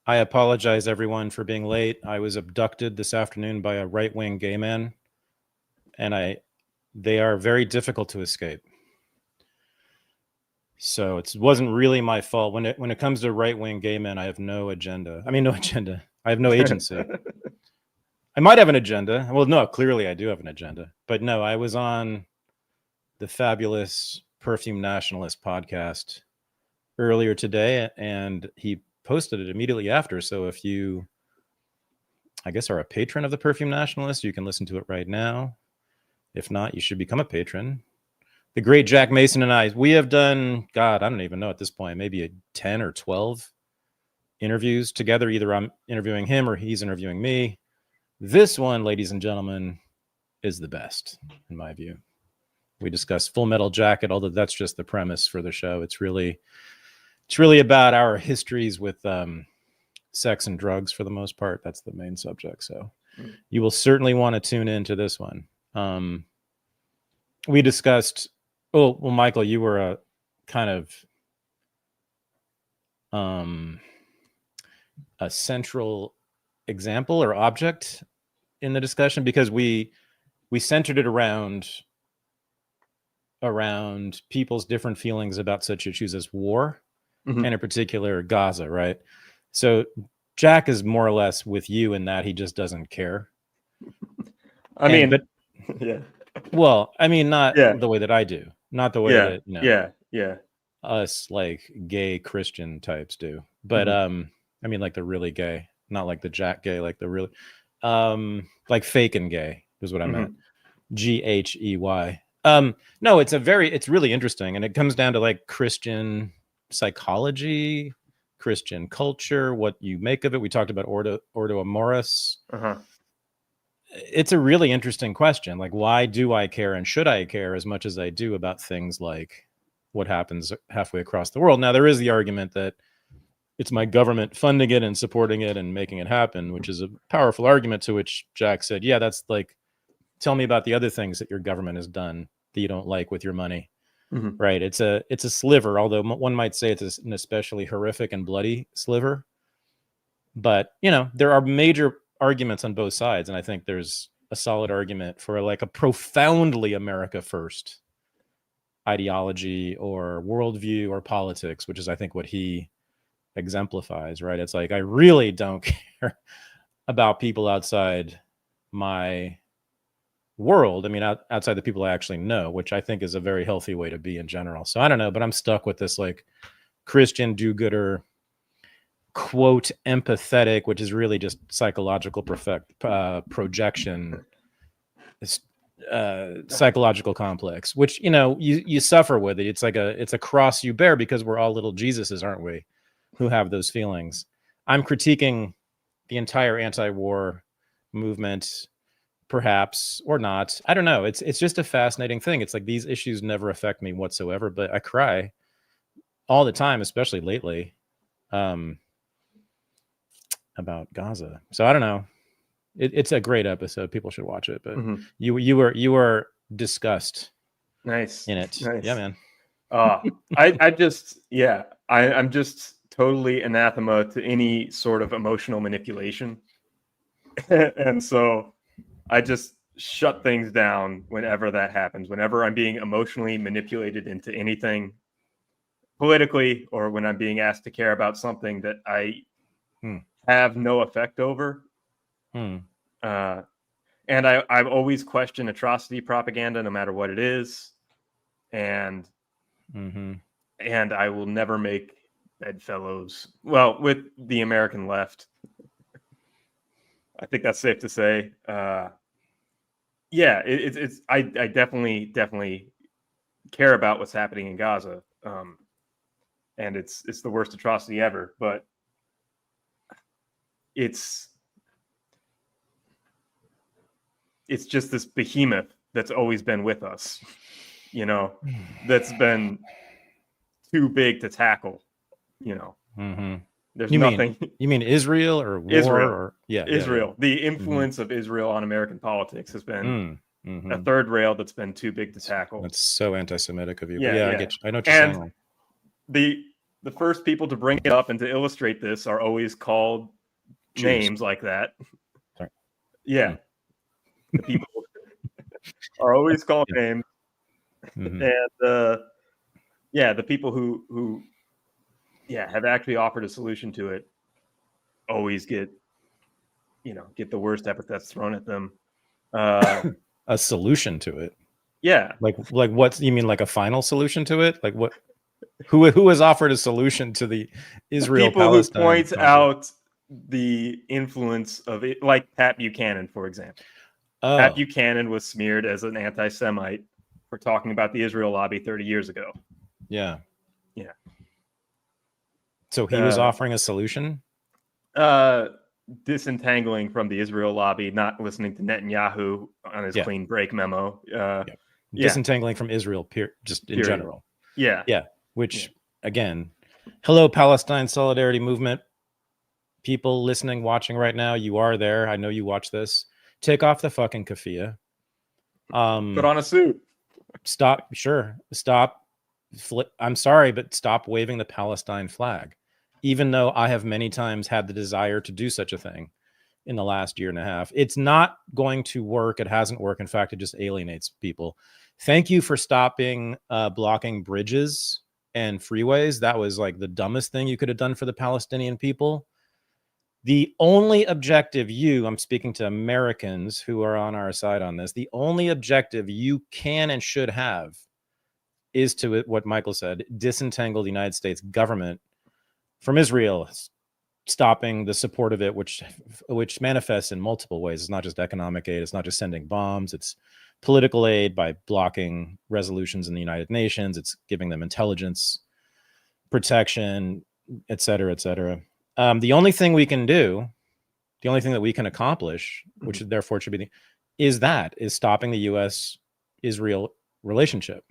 I apologize, everyone, for being late. I was abducted this afternoon by a right-wing gay man, and they are very difficult to escape. So it wasn't really my fault. When it comes to right-wing gay men, I have no agenda. I mean, no agenda. I have no agency. I might have an agenda. Well, no, clearly I do have an agenda. But no, I was on the fabulous Perfume Nationalist podcast earlier today, and he posted it immediately after. So if you, I guess, are a patron of the Perfume Nationalist, you can listen to it right now. If not, you should become a patron. The great Jack Mason and I, we have done, God, I don't even know at this point, maybe 10 or 12 interviews together. Either I'm interviewing him or he's interviewing me. This one, ladies and gentlemen, is the best, in my view. We discussed Full Metal Jacket, although that's just the premise for the show. It's really about our histories with sex and drugs for the most part. That's the main subject. So you will certainly want to tune into this one. We discussed, well, Michael, you were a kind of a central example or object in the discussion, because we centered it around people's different feelings about such issues as war, and in particular Gaza, right? So Jack is more or less with you in that he just doesn't care. Yeah. Well, I mean, not the way that I do, not the way that us like gay Christian types do, but I mean, like the really gay, not like the Jack gay, like the really like fake and gay is what I meant. GHEY. No, it's really interesting, and it comes down to like Christian psychology, Christian culture, what you make of it. We talked about Ordo Amoris. It's a really interesting question. Like, why do I care, and should I care as much as I do about things like what happens halfway across the world? Now, there is the argument that it's my government funding it and supporting it and making it happen, which is a powerful argument, to which Jack said, yeah, that's like, tell me about the other things that your government has done that you don't like with your money. Right? It's a sliver, although one might say it's an especially horrific and bloody sliver. But, there are major arguments on both sides, and I think there's a solid argument for like a profoundly America first ideology or worldview or politics, which is, I think, what he exemplifies, right? It's like, I really don't care about people outside my world. I mean, outside the people I actually know, which I think is a very healthy way to be in general. So I don't know, but I'm stuck with this like Christian do-gooder, quote, empathetic, which is really just psychological projection, psychological complex, which you suffer with it. It's a cross you bear, because we're all little Jesuses, aren't we, who have those feelings. I'm critiquing the entire anti-war movement, perhaps, or not. I don't know. It's just a fascinating thing. It's like these issues never affect me whatsoever, but I cry all the time, especially lately, about Gaza. So I don't know. It's a great episode. People should watch it. But you were discussed. Nice in it. Nice. Yeah, man. I'm just totally anathema to any sort of emotional manipulation, and so I just shut things down whenever that happens. Whenever I'm being emotionally manipulated into anything politically, or when I'm being asked to care about something that I have no effect over. And I've always questioned atrocity propaganda, no matter what it is. And I will never make bedfellows. Well, with the American left, I think that's safe to say. I definitely care about what's happening in Gaza. And it's the worst atrocity ever, but it's just this behemoth that's always been with us, that's been too big to tackle, There's nothing. You mean Israel or war? Israel. Or Israel. Yeah. The influence of Israel on American politics has been a third rail that's been too big to tackle. That's so anti-Semitic of you. Yeah, I get you. I know what you're saying. the first people to bring it up and to illustrate this are always called Jews. Names like that. Sorry. Yeah. The people are always called names. And the people who have actually offered a solution to it always get the worst epithets thrown at them. A solution to it. Yeah. Like what you mean, like a final solution to it? Like what? Who has offered a solution to the Israel-Palestine? People who point out the influence of it, like Pat Buchanan, for example. Oh. Pat Buchanan was smeared as an anti-Semite for talking about the Israel lobby 30 years ago. Yeah. Yeah. So he was offering a solution? Disentangling from the Israel lobby, not listening to Netanyahu on his clean break memo. Disentangling from Israel, just in general. Yeah. Yeah. Which, again, hello, Palestine Solidarity Movement. People listening, watching right now, you are there. I know you watch this. Take off the fucking keffiyeh. Put on a suit. Stop. I'm sorry, but stop waving the Palestine flag. Even though I have many times had the desire to do such a thing in the last year and a half. It's not going to work. It hasn't worked. In fact, it just alienates people. Thank you for stopping blocking bridges and freeways. That was like the dumbest thing you could have done for the Palestinian people. The only objective I'm speaking to Americans who are on our side on this, the only objective you can and should have is to, what Michael said, disentangle the United States government from Israel, stopping the support of it, which manifests in multiple ways. It's not just economic aid. It's not just sending bombs. It's political aid by blocking resolutions in the United Nations. It's giving them intelligence, protection, et cetera, et cetera. The only thing we can do, the only thing that we can accomplish, which therefore should be is stopping the U.S.-Israel relationship.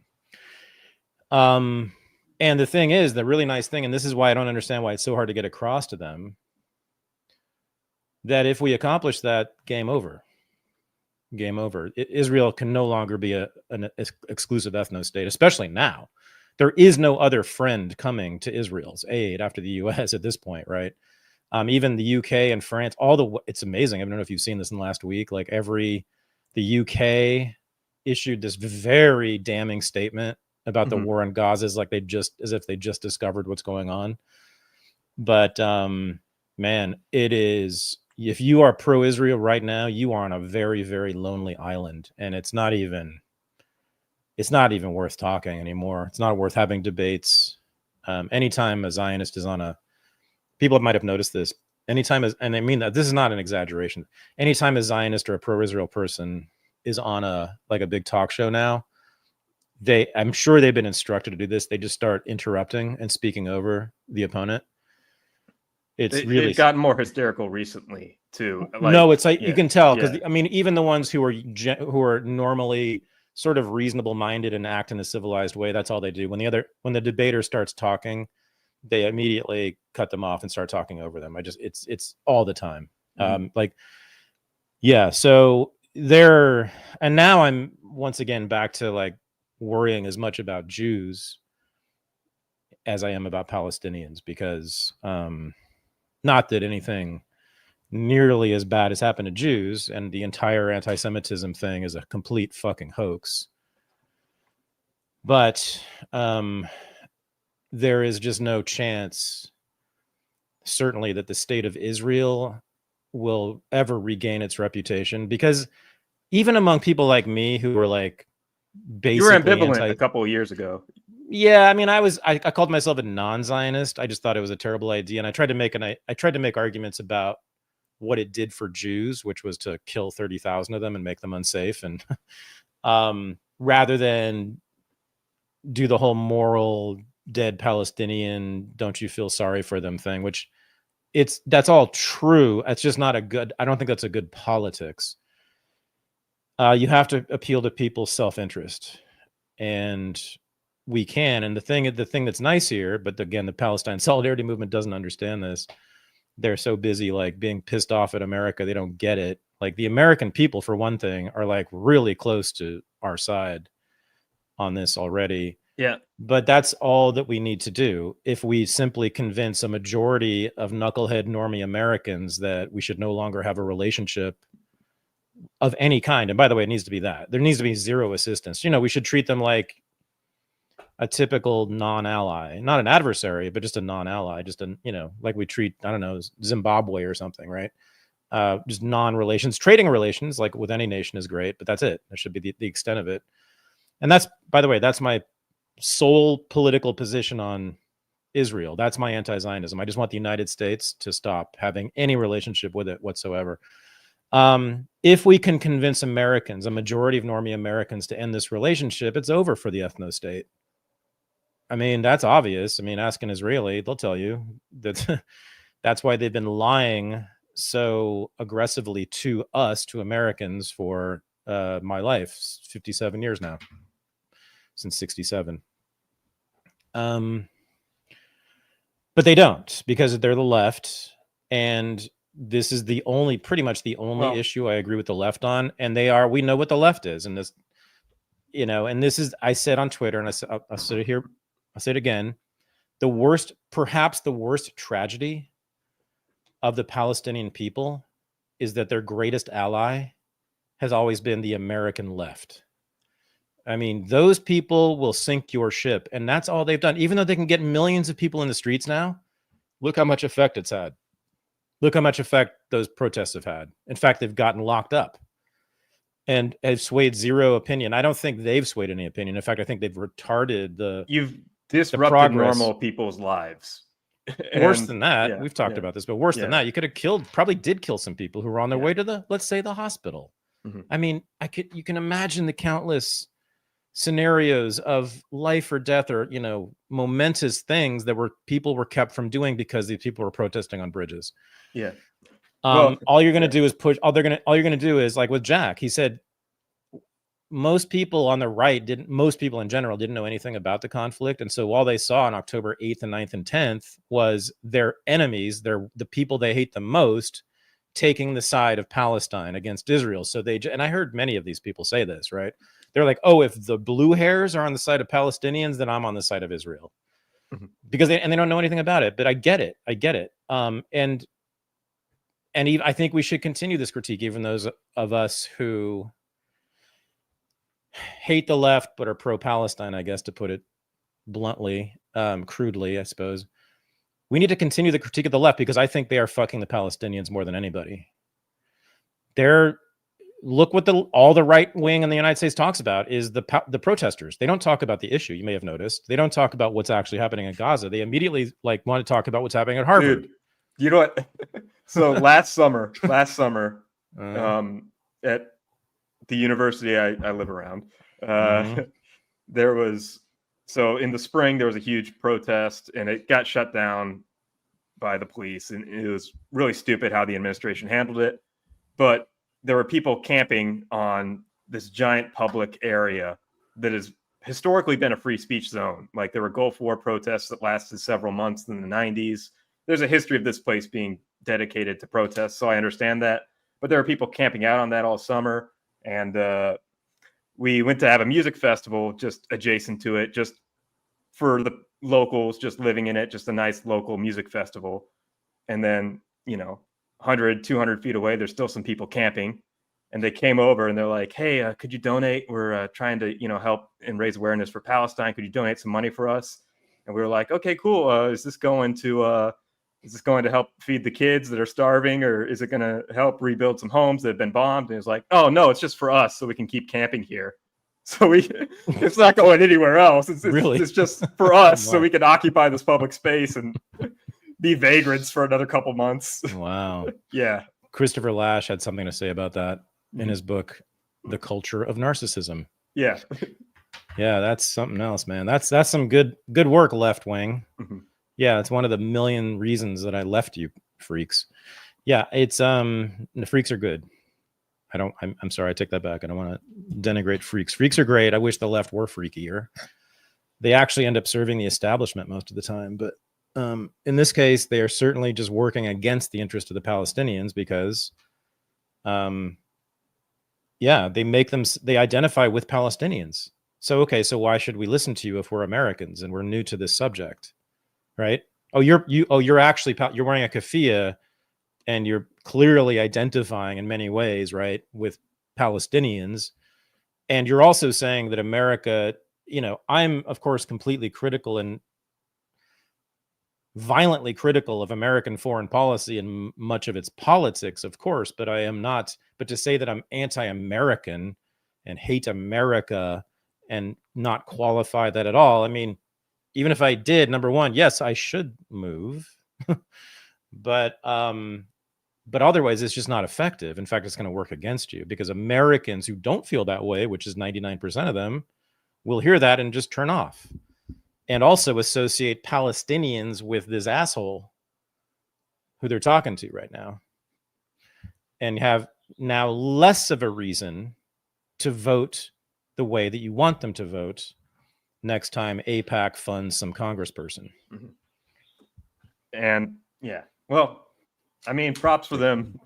And the thing is, the really nice thing, and this is why I don't understand why it's so hard to get across to them, that if we accomplish that, game over. Game over. Israel can no longer be an exclusive ethno state, especially now. There is no other friend coming to Israel's aid after the U.S. at this point, right? Even the UK and France, it's amazing. I don't know if you've seen this in the last week. Like the UK issued this very damning statement about the war in Gaza, as if they just discovered what's going on. But man, it is. If you are pro-Israel right now, you are on a very, very lonely island, and it's not even worth talking anymore. It's not worth having debates. Anytime a Zionist is people might have noticed this. And I mean that this is not an exaggeration. Anytime a Zionist or a pro-Israel person is on a big talk show now, I'm sure they've been instructed to do this. They just start interrupting and speaking over the opponent. They've gotten more hysterical recently too. It's like you can tell because I mean, even the ones who are normally sort of reasonable minded and act in a civilized way, that's all they do. When the debater starts talking, they immediately cut them off and start talking over them. It's all the time. So and now I'm once again back to like worrying as much about Jews as I am about Palestinians, because not that anything nearly as bad has happened to Jews, and the entire anti-Semitism thing is a complete fucking hoax. But there is just no chance, certainly, that the state of Israel will ever regain its reputation, because even among people like me who were like basically you were ambivalent a couple of years ago. Yeah, I mean, I called myself a non-Zionist. I just thought it was a terrible idea, and I tried to make arguments about what it did for Jews, which was to kill 30,000 of them and make them unsafe, and rather than do the whole moral dead Palestinian, don't you feel sorry for them thing, which that's all true. It's just not I don't think that's a good politics. You have to appeal to people's self-interest, and we can. And the thing that's nice here, but again, the Palestine Solidarity Movement doesn't understand this. They're so busy like being pissed off at America, they don't get it. Like the American people, for one thing, are like really close to our side on this already. Yeah. But that's all that we need to do if we simply convince a majority of knucklehead normie Americans that we should no longer have a relationship of any kind. And by the way, it needs to be that. There needs to be zero assistance. We should treat them like a typical non-ally, not an adversary, but just a non-ally, just like we treat, I don't know, Zimbabwe or something, right? Just non-relations. Trading relations, like with any nation, is great, but that's it. That should be the extent of it. And that's, by the way, that's my sole political position on Israel. That's my anti-Zionism. I just want the United States to stop having any relationship with it whatsoever. If we can convince Americans, a majority of normie Americans, to end this relationship, it's over for the ethno-state. I mean, that's obvious. I mean, ask an Israeli, they'll tell you that that's why they've been lying so aggressively to us, to Americans, for my life, 57 years now, since 67. But they don't, because they're the left, and this is pretty much the only issue I agree with the left on. And we know what the left is, and this, and this is, I said on Twitter, and I'll say it here, I'll say it again, perhaps the worst tragedy of the Palestinian people is that their greatest ally has always been the American left. I mean, those people will sink your ship, and that's all they've done. Even though they can get millions of people in the streets now, look how much effect it's had. Look how much effect those protests have had. In fact, they've gotten locked up and have swayed zero opinion. I don't think they've swayed any opinion. In fact, I think they've retarded You've disrupted normal people's lives. Worse than that, we've talked about this, but worse than that, you could have probably did kill some people who were on their way to let's say the hospital. Mm-hmm. I mean, you can imagine the countless scenarios of life or death, or momentous things that people were kept from doing because these people were protesting on bridges. Yeah. All you're going to do is push. All you're going to do is, like with Jack, he said, most people on the right most people in general didn't know anything about the conflict. And so all they saw on October 8th and 9th and 10th was their enemies, the people they hate the most, taking the side of Palestine against Israel. So and I heard many of these people say this, right? They're like, oh, if the blue hairs are on the side of Palestinians, then I'm on the side of Israel. Mm-hmm. Because they don't know anything about it, but I get it. And I think we should continue this critique, even those of us who hate the left but are pro-Palestine, I guess, to put it bluntly, crudely, I suppose. We need to continue the critique of the left, because I think they are fucking the Palestinians more than anybody. Look what all the right wing in the United States talks about is the protesters. They don't talk about the issue. You may have noticed. They don't talk about what's actually happening in Gaza. They immediately want to talk about what's happening at Harvard. Dude, you know what? So last summer, at the university I live around, there was, in the spring, there was a huge protest, and it got shut down by the police, and it was really stupid how the administration handled it. But there were people camping on this giant public area that has historically been a free speech zone. Like, there were Gulf War protests that lasted several months in the 90s. There's a history of this place being dedicated to protests, so I understand that. But there were people camping out on that all summer, and we went to have a music festival just adjacent to it, just for the locals just living in it, just a nice local music festival. And then, 100, 200 feet away, there's still some people camping, and they came over and they're like, hey, could you donate? We're trying to, help and raise awareness for Palestine. Could you donate some money for us? And we were like, okay, cool. Is this going to help feed the kids that are starving, or is it going to help rebuild some homes that have been bombed? And it's like, oh no, it's just for us, so we can keep camping here. So it's not going anywhere else. It's just for us, wow. So we can occupy this public space and be vagrants for another couple months. Wow. Yeah. Christopher Lasch had something to say about that in his book, The Culture of Narcissism. Yeah. Yeah, that's something else, man. That's some good work, left wing. Mm-hmm. Yeah, it's one of the million reasons that I left you freaks. Yeah, it's the freaks are good. I'm sorry, I take that back. I don't want to denigrate freaks. Freaks are great. I wish the left were freakier. They actually end up serving the establishment most of the time, but in this case, they are certainly just working against the interest of the Palestinians, because they identify with Palestinians. So why should we listen to you if we're Americans and we're new to this subject, right? You're actually you're wearing a keffiyeh and you're clearly identifying in many ways, right, with Palestinians, and you're also saying that America, I'm of course completely critical and violently critical of American foreign policy and much of its politics, of course, but I am not. But to say that I'm anti-American and hate America and not qualify that at all, I mean, even if I did, number one, yes, I should move, but otherwise it's just not effective. In fact, it's going to work against you, because Americans who don't feel that way, which is 99% of them, will hear that and just turn off. And also associate Palestinians with this asshole who they're talking to right now, and have now less of a reason to vote the way that you want them to vote next time AIPAC funds some congressperson. Mm-hmm. And yeah, well, I mean, props for them.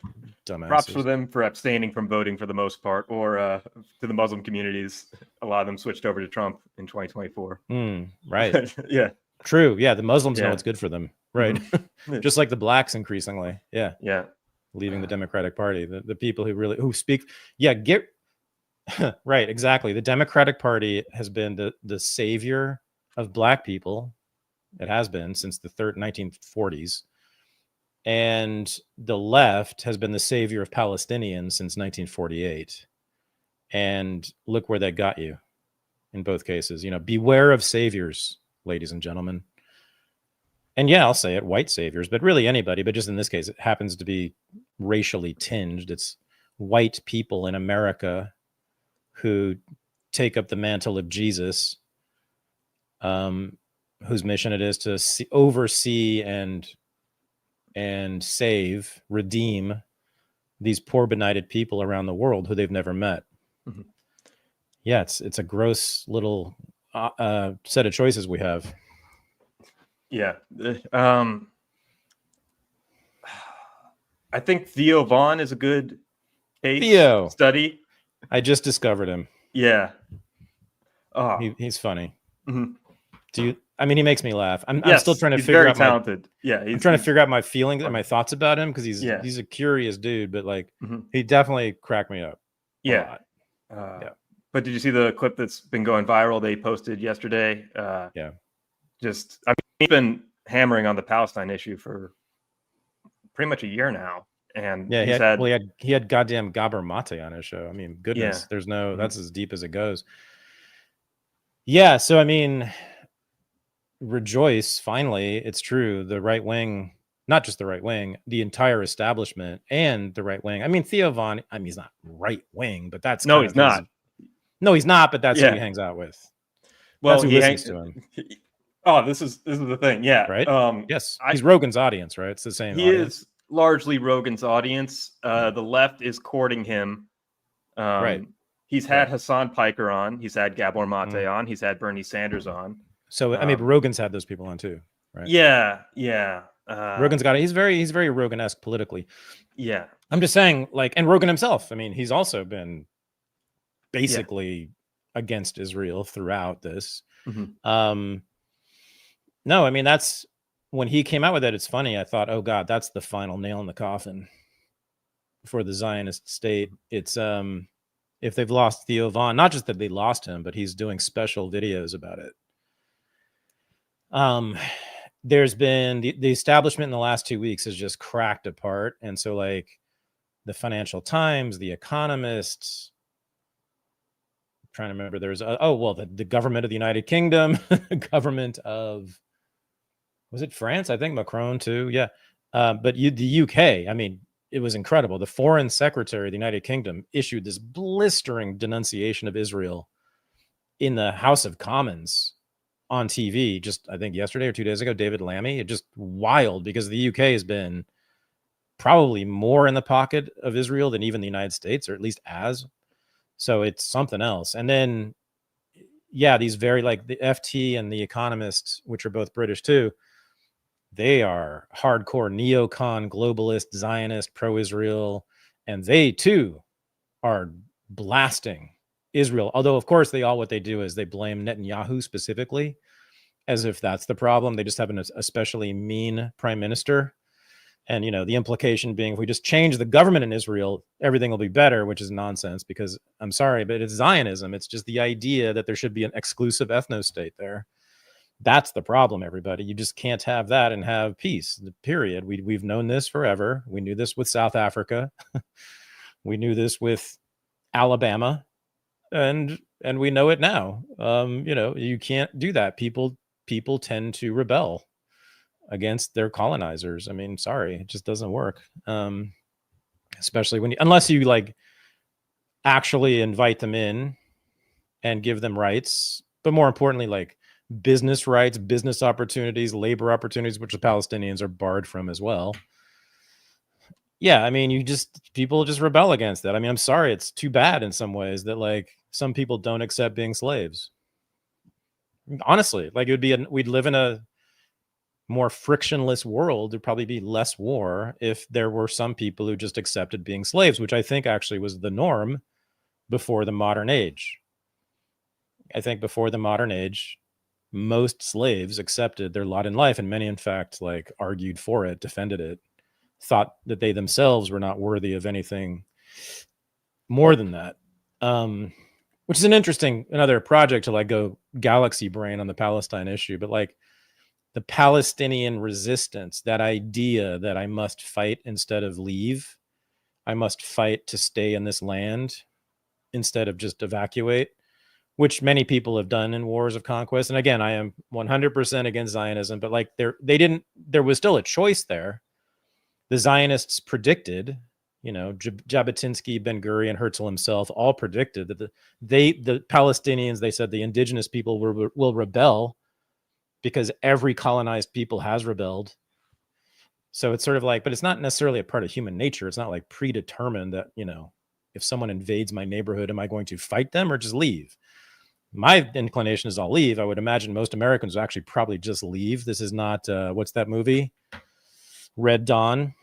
Dumbasses. Props for them for abstaining from voting for the most part, or to the Muslim communities. A lot of them switched over to Trump in 2024. Right. Yeah. True. Yeah. The Muslims know what's good for them. Right. Mm-hmm. Just like the blacks increasingly. Yeah. Yeah. Leaving the Democratic Party. The people who speak. Yeah. Right. Exactly. The Democratic Party has been the savior of black people. It has been since the 1940s. And the left has been the savior of Palestinians since 1948. And look where that got you in both cases. Beware of saviors, ladies and gentlemen. And yeah, I'll say it, white saviors, but really anybody. But just in this case, it happens to be racially tinged. It's white people in America who take up the mantle of Jesus, whose mission it is to oversee and save, redeem these poor benighted people around the world who they've never met. Mm-hmm. Yeah, it's a gross little set of choices we have. Yeah. I think Theo Vaughn is a good case study. I just discovered him. Yeah. Oh. He's funny. Mm-hmm. He makes me laugh. I'm still trying to figure out talented. I'm trying to figure out my feelings and my thoughts about him, because he's a curious dude, but he definitely cracked me up. Yeah. But did you see the clip that's been going viral? They posted yesterday. Yeah. He's been hammering on the Palestine issue for pretty much a year now. And yeah, he had goddamn Gabor Mate on his show. I mean, goodness, there's no, that's as deep as it goes. Yeah. So, rejoice, finally, it's true. The right wing, not just the right wing, the entire establishment and the right wing. Theo Vaughn, he's not right wing, but that's no, he's not. No, he's not, but that's who he hangs out with. Well, that's who listens to him. This is the thing. Yeah. Right. Yes. He's Rogan's audience, right? It's the same. He is largely Rogan's audience. The left is courting him. Right. He's had Hassan Piker on. He's had Gabor Mate on. He's had Bernie Sanders on. So but Rogan's had those people on too, right? Yeah. Yeah. Rogan's got it. He's very Rogan-esque politically. Yeah. I'm just saying, and Rogan himself. He's also been basically against Israel throughout this. Mm-hmm. No, that's when he came out with it. It's funny. I thought, oh God, that's the final nail in the coffin for the Zionist state. It's if they've lost Theo Vaughn, not just that they lost him, but he's doing special videos about it. There's been the establishment in the last 2 weeks has just cracked apart. And so the Financial Times, the Economist, I'm trying to remember, there's the government of the United Kingdom, government of, was it France? I think Macron too. Yeah. But the UK, it was incredible. The Foreign Secretary of the United Kingdom issued this blistering denunciation of Israel in the House of Commons on TV, just I think yesterday or 2 days ago. David Lammy. It just wild, because the UK has been probably more in the pocket of Israel than even the United States, or at least as. So it's something else. And then, these very the FT and the Economist, which are both British too, they are hardcore neocon, globalist, Zionist, pro-Israel, and they too are blasting Israel. Although, of course, what they do is they blame Netanyahu specifically, as if that's the problem. They just have an especially mean prime minister. And, the implication being, if we just change the government in Israel, everything will be better, which is nonsense, because I'm sorry, but it's Zionism. It's just the idea that there should be an exclusive ethno-state there. That's the problem, everybody. You just can't have that and have peace, period. We've known this forever. We knew this with South Africa. We knew this with Alabama, and we know it now. You can't do that. People tend to rebel against their colonizers. I mean, sorry, it just doesn't work. Especially unless you like actually invite them in and give them rights, but more importantly, like business rights, business opportunities, labor opportunities, which the Palestinians are barred from as well. Yeah, I mean, people just rebel against that. I mean, I'm sorry, it's too bad in some ways that like some people don't accept being slaves. Honestly, like we'd live in a more frictionless world. There'd probably be less war if there were some people who just accepted being slaves, which I think actually was the norm before the modern age. I think before the modern age, most slaves accepted their lot in life, and many, in fact, like argued for it, defended it, thought that they themselves were not worthy of anything more than that. Which is another project to like go galaxy brain on the Palestine issue, but like the Palestinian resistance, that idea that I must fight instead of leave, I must fight to stay in this land instead of just evacuate, which many people have done in wars of conquest. And again, I am 100% against Zionism, but like there was still a choice there. The Zionists predicted, Jabotinsky, Ben Gurion, Herzl himself all predicted that the Palestinians, they said the indigenous people will rebel because every colonized people has rebelled. So it's sort of like, but it's not necessarily a part of human nature. It's not like predetermined that, if someone invades my neighborhood, am I going to fight them or just leave? My inclination is I'll leave. I would imagine most Americans will actually probably just leave. This is not, what's that movie? Red Dawn.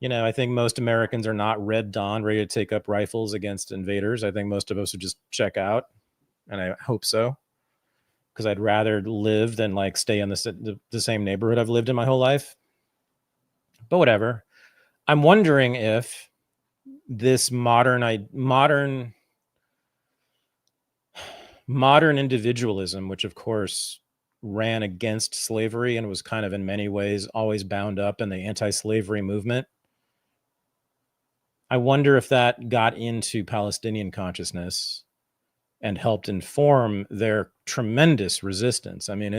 I think most Americans are not Red Dawn ready to take up rifles against invaders. I think most of us would just check out, and I hope so, because I'd rather live than like stay in the same neighborhood I've lived in my whole life. But whatever. I'm wondering if this modern individualism, which of course ran against slavery and was kind of in many ways always bound up in the anti-slavery movement, I wonder if that got into Palestinian consciousness and helped inform their tremendous resistance. I mean,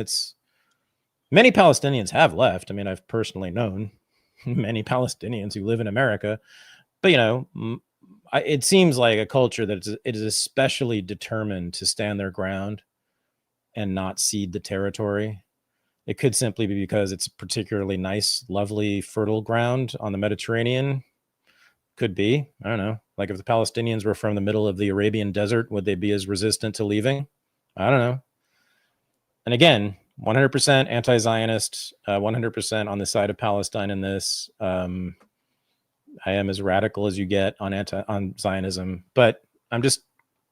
many Palestinians have left. I mean, I've personally known many Palestinians who live in America, but it seems like a culture that it is especially determined to stand their ground and not cede the territory. It could simply be because it's particularly nice, lovely, fertile ground on the Mediterranean. Could be. I don't know. Like if the Palestinians were from the middle of the Arabian desert, would they be as resistant to leaving? I don't know. And again, 100% anti-Zionist, 100% on the side of Palestine in this. I am as radical as you get on Zionism, but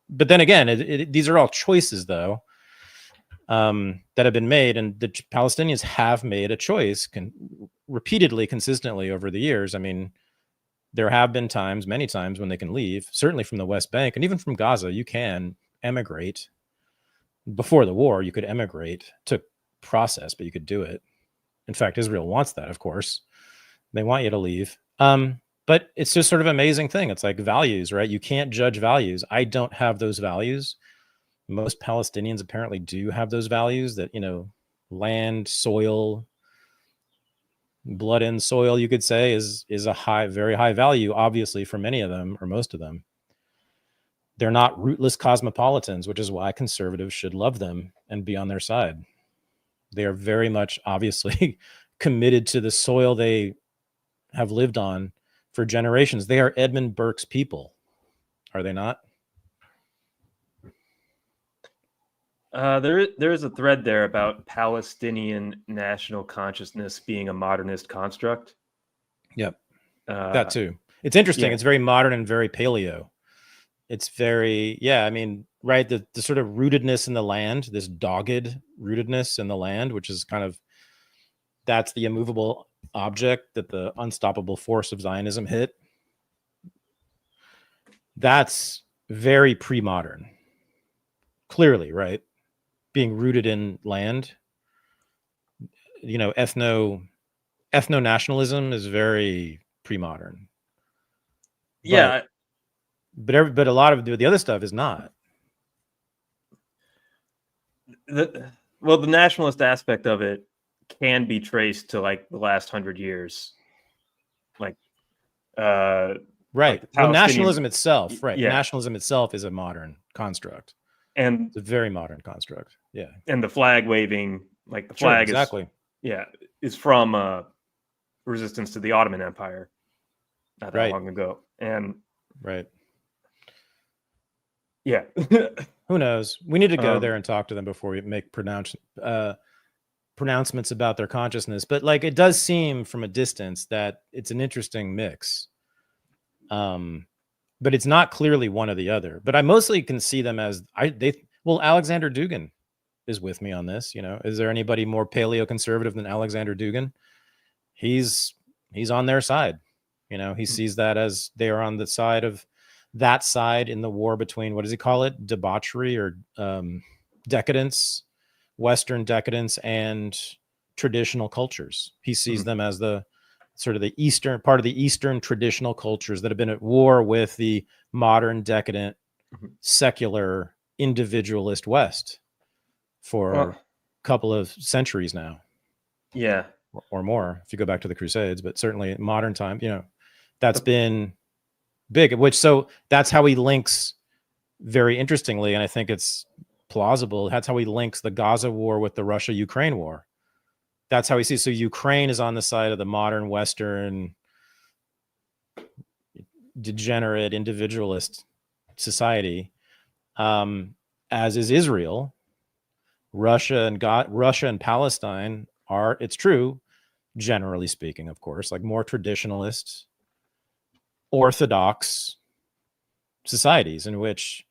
then again, these are all choices though, that have been made, and the Palestinians have made a choice repeatedly, consistently over the years. I mean, there have been many times when they can leave, certainly from the West Bank and even from Gaza. You can emigrate. Before the war, you could emigrate. Took process, but you could do it. In fact, Israel wants that, of course. They want you to leave. But it's just sort of an amazing thing. It's like values, right? You can't judge values. I don't have those values. Most Palestinians apparently do have those values that, land, soil, blood and soil, you could say, is a very high value, obviously, for many of them or most of them. They're not rootless cosmopolitans, which is why conservatives should love them and be on their side. They are very much, obviously, committed to the soil they have lived on for generations. They are Edmund Burke's people, are they not? There is a thread there about Palestinian national consciousness being a modernist construct. Yep, that too. It's interesting. Yeah. It's very modern and very paleo. It's very, I mean, right? The sort of rootedness in the land, this dogged rootedness in the land, which is kind of, that's the immovable object that the unstoppable force of Zionism hit. That's very pre-modern, clearly, right? Being rooted in land, you know, ethno-nationalism is very pre-modern. Yeah, but a lot of the other stuff is not. The nationalist aspect of it can be traced to like the last 100 years, like right. Like well, nationalism itself, right? Yeah. Nationalism itself is a modern construct, and it's a very modern construct. Yeah, and the flag waving, like the flag, exactly. is from resistance to the Ottoman Empire, not that long ago, and right. Yeah. Who knows? We need to go there and talk to them before we make pronouncements about their consciousness. But like, it does seem from a distance that it's an interesting mix. But it's not clearly one or the other. But I mostly can see them as Alexander Dugan is with me on this. You know, is there anybody more paleoconservative than Alexander Dugan? He's on their side. You know, he sees that as they are on the side of that side in the war between, what does he call it? Debauchery or decadence, Western decadence and traditional cultures. He sees them as the sort of the Eastern part of the Eastern traditional cultures that have been at war with the modern, decadent, secular, individualist West for a couple of centuries now. Yeah. Or more, if you go back to the Crusades, but certainly modern time, you know, that's been big, so that's how he links, very interestingly, and I think it's plausible, that's how he links the Gaza war with the Russia-Ukraine war. That's how he sees. So Ukraine is on the side of the modern Western degenerate individualist society, as is Israel. Russia and Palestine are, it's true, generally speaking, of course, like more traditionalist, orthodox societies in which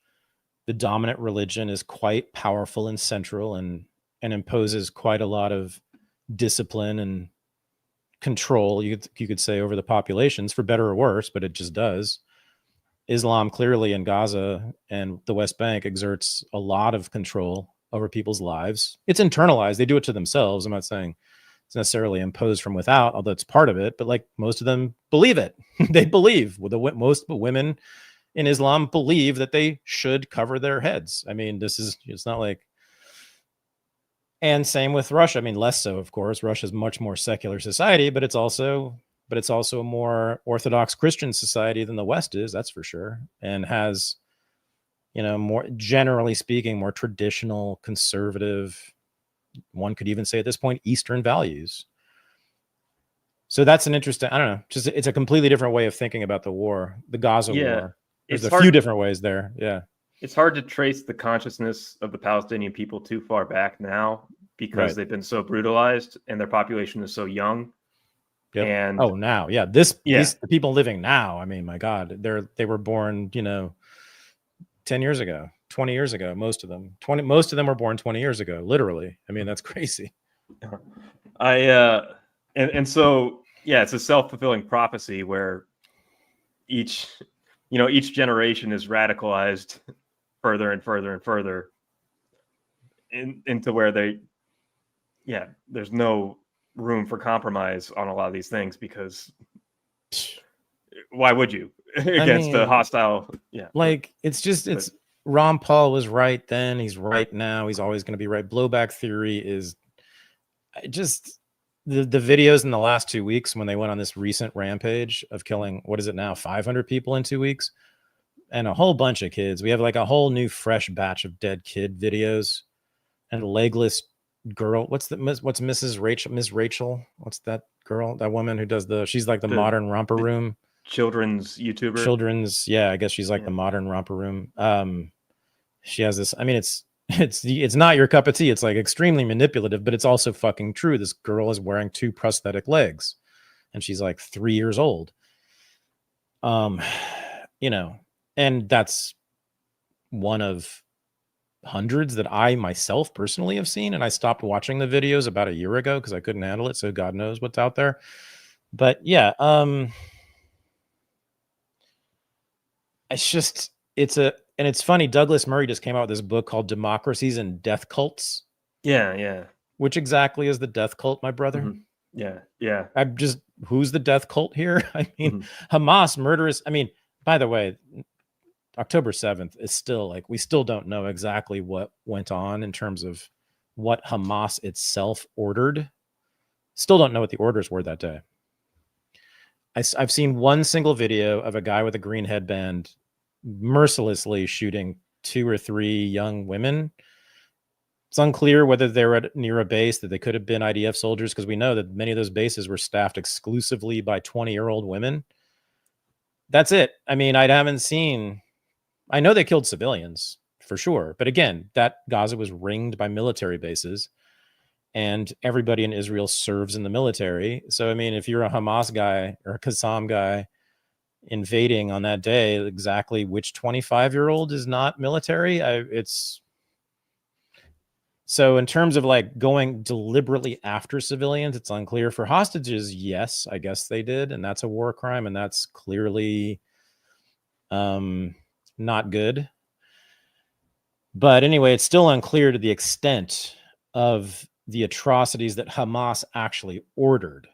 the dominant religion is quite powerful and central and imposes quite a lot of discipline and control, you could say, over the populations, for better or worse, but it just does. Islam clearly in Gaza and the West Bank exerts a lot of control over people's lives. It's internalized. They do it to themselves. I'm not saying it's necessarily imposed from without, although it's part of it, but like most of them believe it. They believe, most women in Islam believe that they should cover their heads. I mean, it's not like, and same with Russia. I mean, less so, of course. Russia's much more secular society, but it's also a more Orthodox Christian society than the West is, that's for sure. And has, you know, more, generally speaking, more traditional, conservative, one could even say at this point, Eastern values. So that's an interesting, I don't know, just it's a completely different way of thinking about the war, the Gaza war. There's a few different ways there. Yeah. It's hard to trace the consciousness of the Palestinian people too far back now because they've been so brutalized and their population is so young. Yep. And now, these the people living now, I mean, my God, they were born, you know, 10 years ago, 20 years ago, most of them were born 20 years ago, literally. I mean, that's crazy. And so, it's a self-fulfilling prophecy where each generation is radicalized further and further and further into where there's no room for compromise on a lot of these things, because why would you against a hostile? Yeah, like it's Ron Paul was right then, he's right now, he's always going to be right. Blowback theory is just the videos in the last 2 weeks when they went on this recent rampage of killing, what is it now, 500 people in 2 weeks, and a whole bunch of kids. We have like a whole new fresh batch of dead kid videos and legless girl. What's Mrs. Rachel? Miss Rachel? What's that girl? That woman who does she's like the modern romper room. Children's YouTuber. Yeah, I guess she's like the modern romper room. She has this, I mean, it's not your cup of tea. It's like extremely manipulative, but it's also fucking true. This girl is wearing 2 prosthetic legs and she's like 3 years old. You know, and that's one of hundreds that I myself personally have seen, and I stopped watching the videos about a year ago because I couldn't handle it. So God knows what's out there. But yeah, it's funny. Douglas Murray just came out with this book called Democracies and Death Cults. Yeah. Which exactly is the death cult, my brother? Yeah. Who's the death cult here? I mean, Hamas murderous. I mean, by the way, October 7th is still like, we still don't know exactly what went on in terms of what Hamas itself ordered. Still don't know what the orders were that day. I've seen one single video of a guy with a green headband mercilessly shooting 2 or 3 young women. It's unclear whether they were near a base, that they could have been IDF soldiers, because we know that many of those bases were staffed exclusively by 20-year-old women. That's it. I mean, I know they killed civilians for sure. But again, that Gaza was ringed by military bases, and everybody in Israel serves in the military. So, I mean, if you're a Hamas guy or a Qassam guy invading on that day, exactly which 25-year-old is not military? So in terms of like going deliberately after civilians, it's unclear. For hostages, yes, I guess they did. And that's a war crime. And that's clearly not good. But anyway, it's still unclear to the extent of the atrocities that Hamas actually ordered.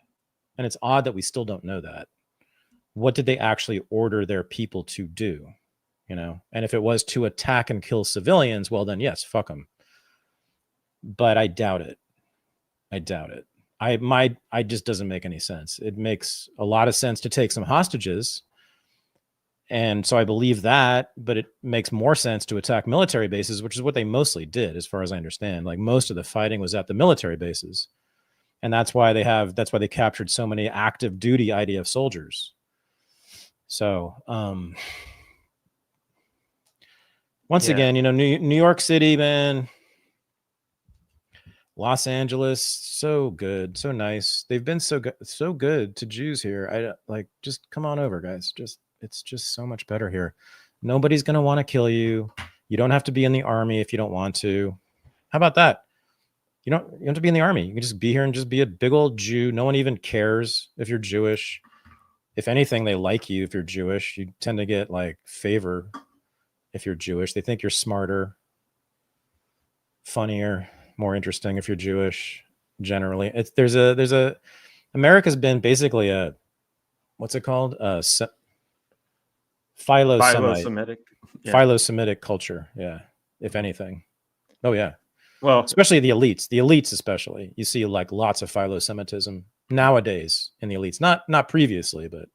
And it's odd that we still don't know that. What did they actually order their people to do? You know, and if it was to attack and kill civilians, well, then yes, fuck them. But I doubt it. I just doesn't make any sense. It makes a lot of sense to take some hostages. And so I believe that, but it makes more sense to attack military bases, which is what they mostly did, as far as I understand. Like, most of the fighting was at the military bases. And that's why they captured so many active duty IDF soldiers. So, once again, you know, New York City, man, Los Angeles, so good, so nice. They've been so good to Jews here. Just come on over, guys. It's just so much better here. Nobody's going to want to kill you. You don't have to be in the army if you don't want to. How about that? You don't have to be in the army. You can just be here and just be a big old Jew. No one even cares if you're Jewish. If anything, they like you if you're Jewish. You tend to get like favor if you're Jewish. They think you're smarter, funnier, more interesting if you're Jewish. Generally, America's been basically a, what's it called? Philo-Semitic culture. Yeah. If anything. Oh yeah. Well, especially the elites, especially, you see like lots of philo-Semitism nowadays in the elites, not previously, but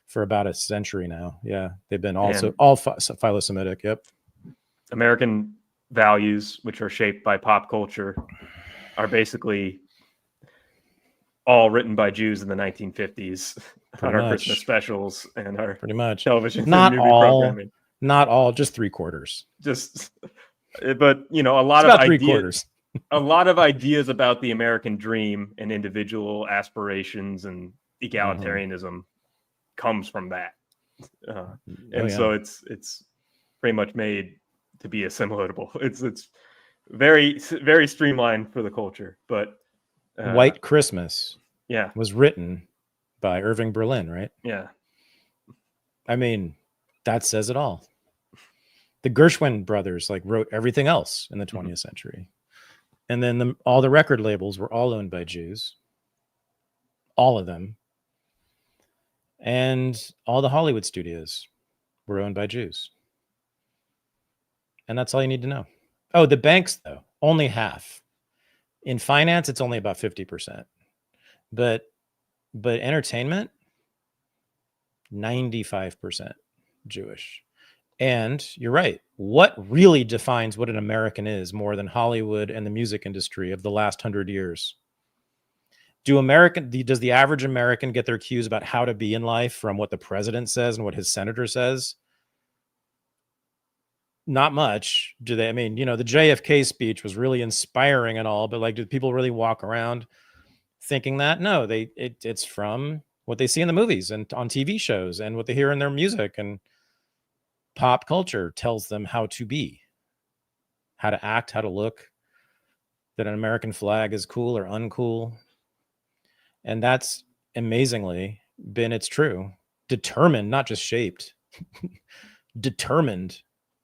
for about a century now. Yeah. They've been all philo-Semitic. Yep. American values, which are shaped by pop culture, are basically all written by Jews in the 1950s on our Christmas specials and our television and movie programming. Not all, just 3/4. But you know, a lot of ideas about the American dream and individual aspirations and egalitarianism comes from that, so it's pretty much made to be assimilatable. It's very, very streamlined for the culture. But White Christmas, was written by Irving Berlin, right? Yeah. I mean, that says it all. The Gershwin brothers wrote everything else in the 20th century. And then all the record labels were all owned by Jews. All of them. And all the Hollywood studios were owned by Jews. And that's all you need to know. Oh, the banks, though, only half. In finance, it's only about 50%. But entertainment, 95% Jewish. And you're right. What really defines what an American is more than Hollywood and the music industry of the last 100 years? Does the average American get their cues about how to be in life from what the president says and what his senator says? Not much, do they? I mean, you know, the JFK speech was really inspiring and all, but do people really walk around thinking that? No, it's from what they see in the movies and on TV shows and what they hear in their music, and pop culture tells them how to be how to act, how to look, that an American flag is cool or uncool. And that's amazingly been, it's true, determined, not just shaped, determined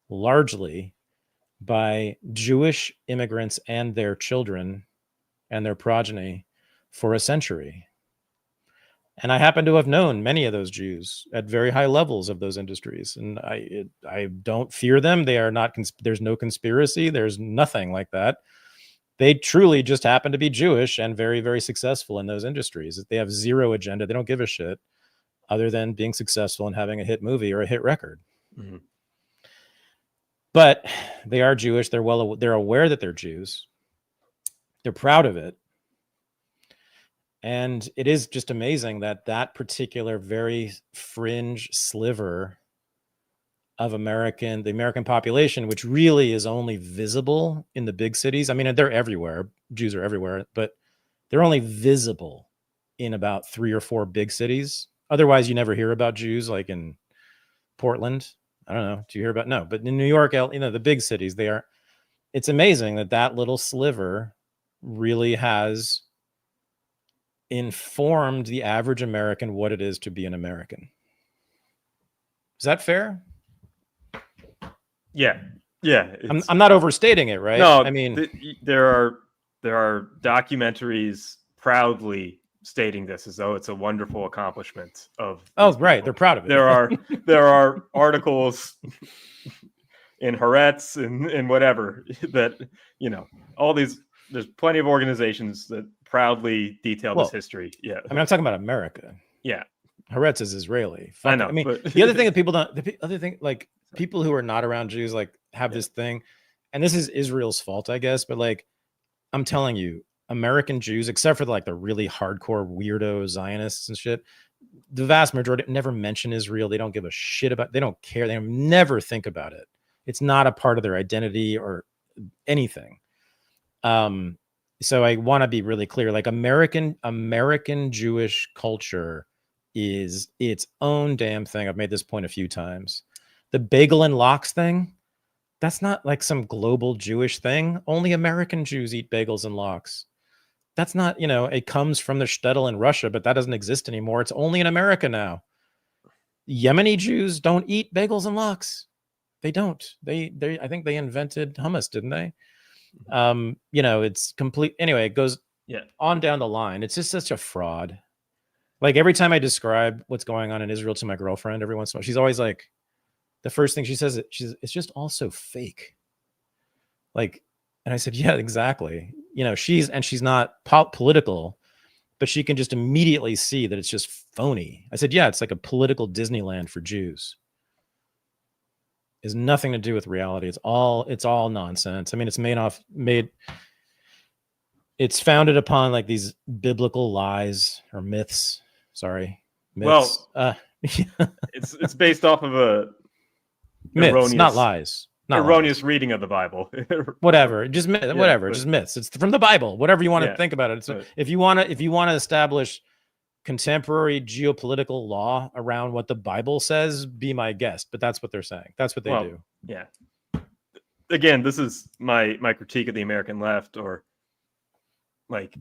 largely by Jewish immigrants and their children and their progeny for a century. And I happen to have known many of those Jews at very high levels of those industries. And I don't fear them. They are not, there's no conspiracy. There's nothing like that. They truly just happen to be Jewish and very, very successful in those industries. They have zero agenda. They don't give a shit other than being successful and having a hit movie or a hit record. Mm-hmm. But they are Jewish. They're aware that they're Jews. They're proud of it. And it is just amazing that that particular very fringe sliver of the American population, which really is only visible in the big cities. I mean, they're everywhere. Jews are everywhere, but they're only visible in about 3 or 4 big cities. Otherwise, you never hear about Jews like in Portland. I don't know. Do you hear about? No, but in New York, the big cities, it's amazing that little sliver really has informed the average American what it is to be an American. Is that fair? Yeah. I'm not overstating it, right? No, I mean, there are documentaries proudly stating this as though it's a wonderful accomplishment of. Oh, right, they're proud of it. There are articles in Haaretz and whatever that all these. There's plenty of organizations that proudly detail this history. Yeah, I mean, I'm talking about America. Yeah, Haaretz is Israeli. I know. I mean, the other thing that people don't. The other thing, like people who are not around Jews, like have this thing, and this is Israel's fault, I guess. But like, I'm telling you, American Jews, except for like the really hardcore weirdo Zionists and shit, the vast majority never mention Israel. They don't give a shit about. They don't care. They never think about it. It's not a part of their identity or anything. So I want to be really clear, like American Jewish culture is its own damn thing. I've made this point a few times. The bagel and lox thing, that's not like some global Jewish thing. Only American Jews eat bagels and lox. That's not, it comes from the shtetl in Russia, but that doesn't exist anymore. It's only in America now. Yemeni Jews don't eat bagels and lox. They don't. I think they invented hummus, didn't they? It's complete. Anyway, it goes on down the line. It's just such a fraud. Like every time I describe what's going on in Israel to my girlfriend, every once in a while, she's always like, the first thing she says, it's just all so fake. Like, and I said, yeah, exactly. She's not political, but she can just immediately see that it's just phony. I said, yeah, it's like a political Disneyland for Jews. Is nothing to do with reality. It's all nonsense. I mean, it's founded upon like these biblical lies or myths. Sorry. Myths. Well, it's based off of a myths, not lies. Not erroneous reading of the Bible. Whatever. Just whatever. Just myths. It's from the Bible. Whatever you want to think about it. So if you want to establish contemporary geopolitical law around what the Bible says, be my guest. But that's what they're saying. That's what they do. Yeah. Again, this is my critique of the American left, or like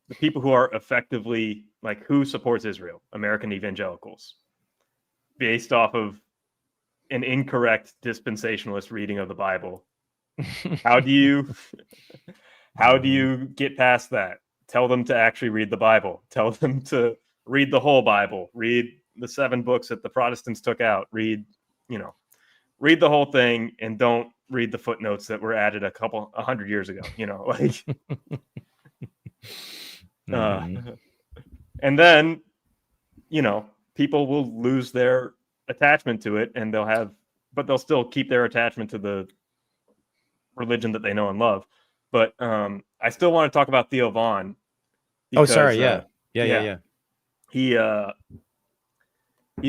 the people who are effectively like who supports Israel, American evangelicals, based off of an incorrect dispensationalist reading of the Bible. How do you get past that? Tell them to actually read the Bible. Tell them to read the whole Bible. Read the 7 books that the Protestants took out. Read the whole thing, and don't read the footnotes that were added 100 years ago. And then, people will lose their attachment to it, and they'll still keep their attachment to the religion that they know and love. But I still want to talk about Theo Vaughn. Because, Yeah. He's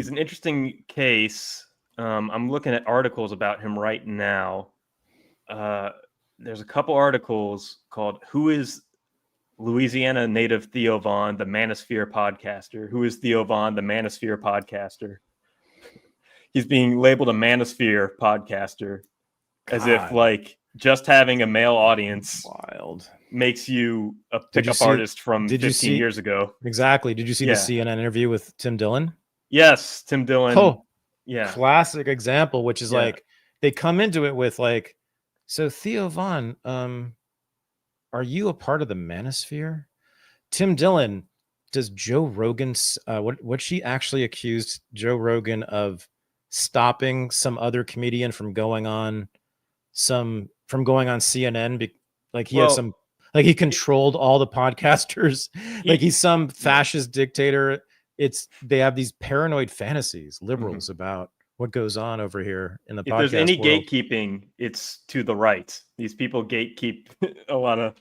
an interesting case. I'm looking at articles about him right now. There's a couple articles called "Who is Louisiana native Theo Vaughn, the Manosphere podcaster?" Who is Theo Vaughn, the Manosphere podcaster? He's being labeled a Manosphere podcaster, as if like just having a male audience wild makes you a pickup artist from 15 years ago. Exactly. Did you see the CNN interview with Tim Dillon? Yes, Tim Dillon. Oh, yeah. Classic example, which is like they come into it with like, so Theo Vaughn, are you a part of the manosphere? Tim Dillon, does Joe Rogan, what she actually accused Joe Rogan of stopping some other comedian from going on CNN? Like he had some, like he controlled all the podcasters. Like he's some fascist dictator. They have these paranoid fantasies, liberals, about what goes on over here in the podcast world. If there's any gatekeeping, it's to the right. These people gatekeep a lot of.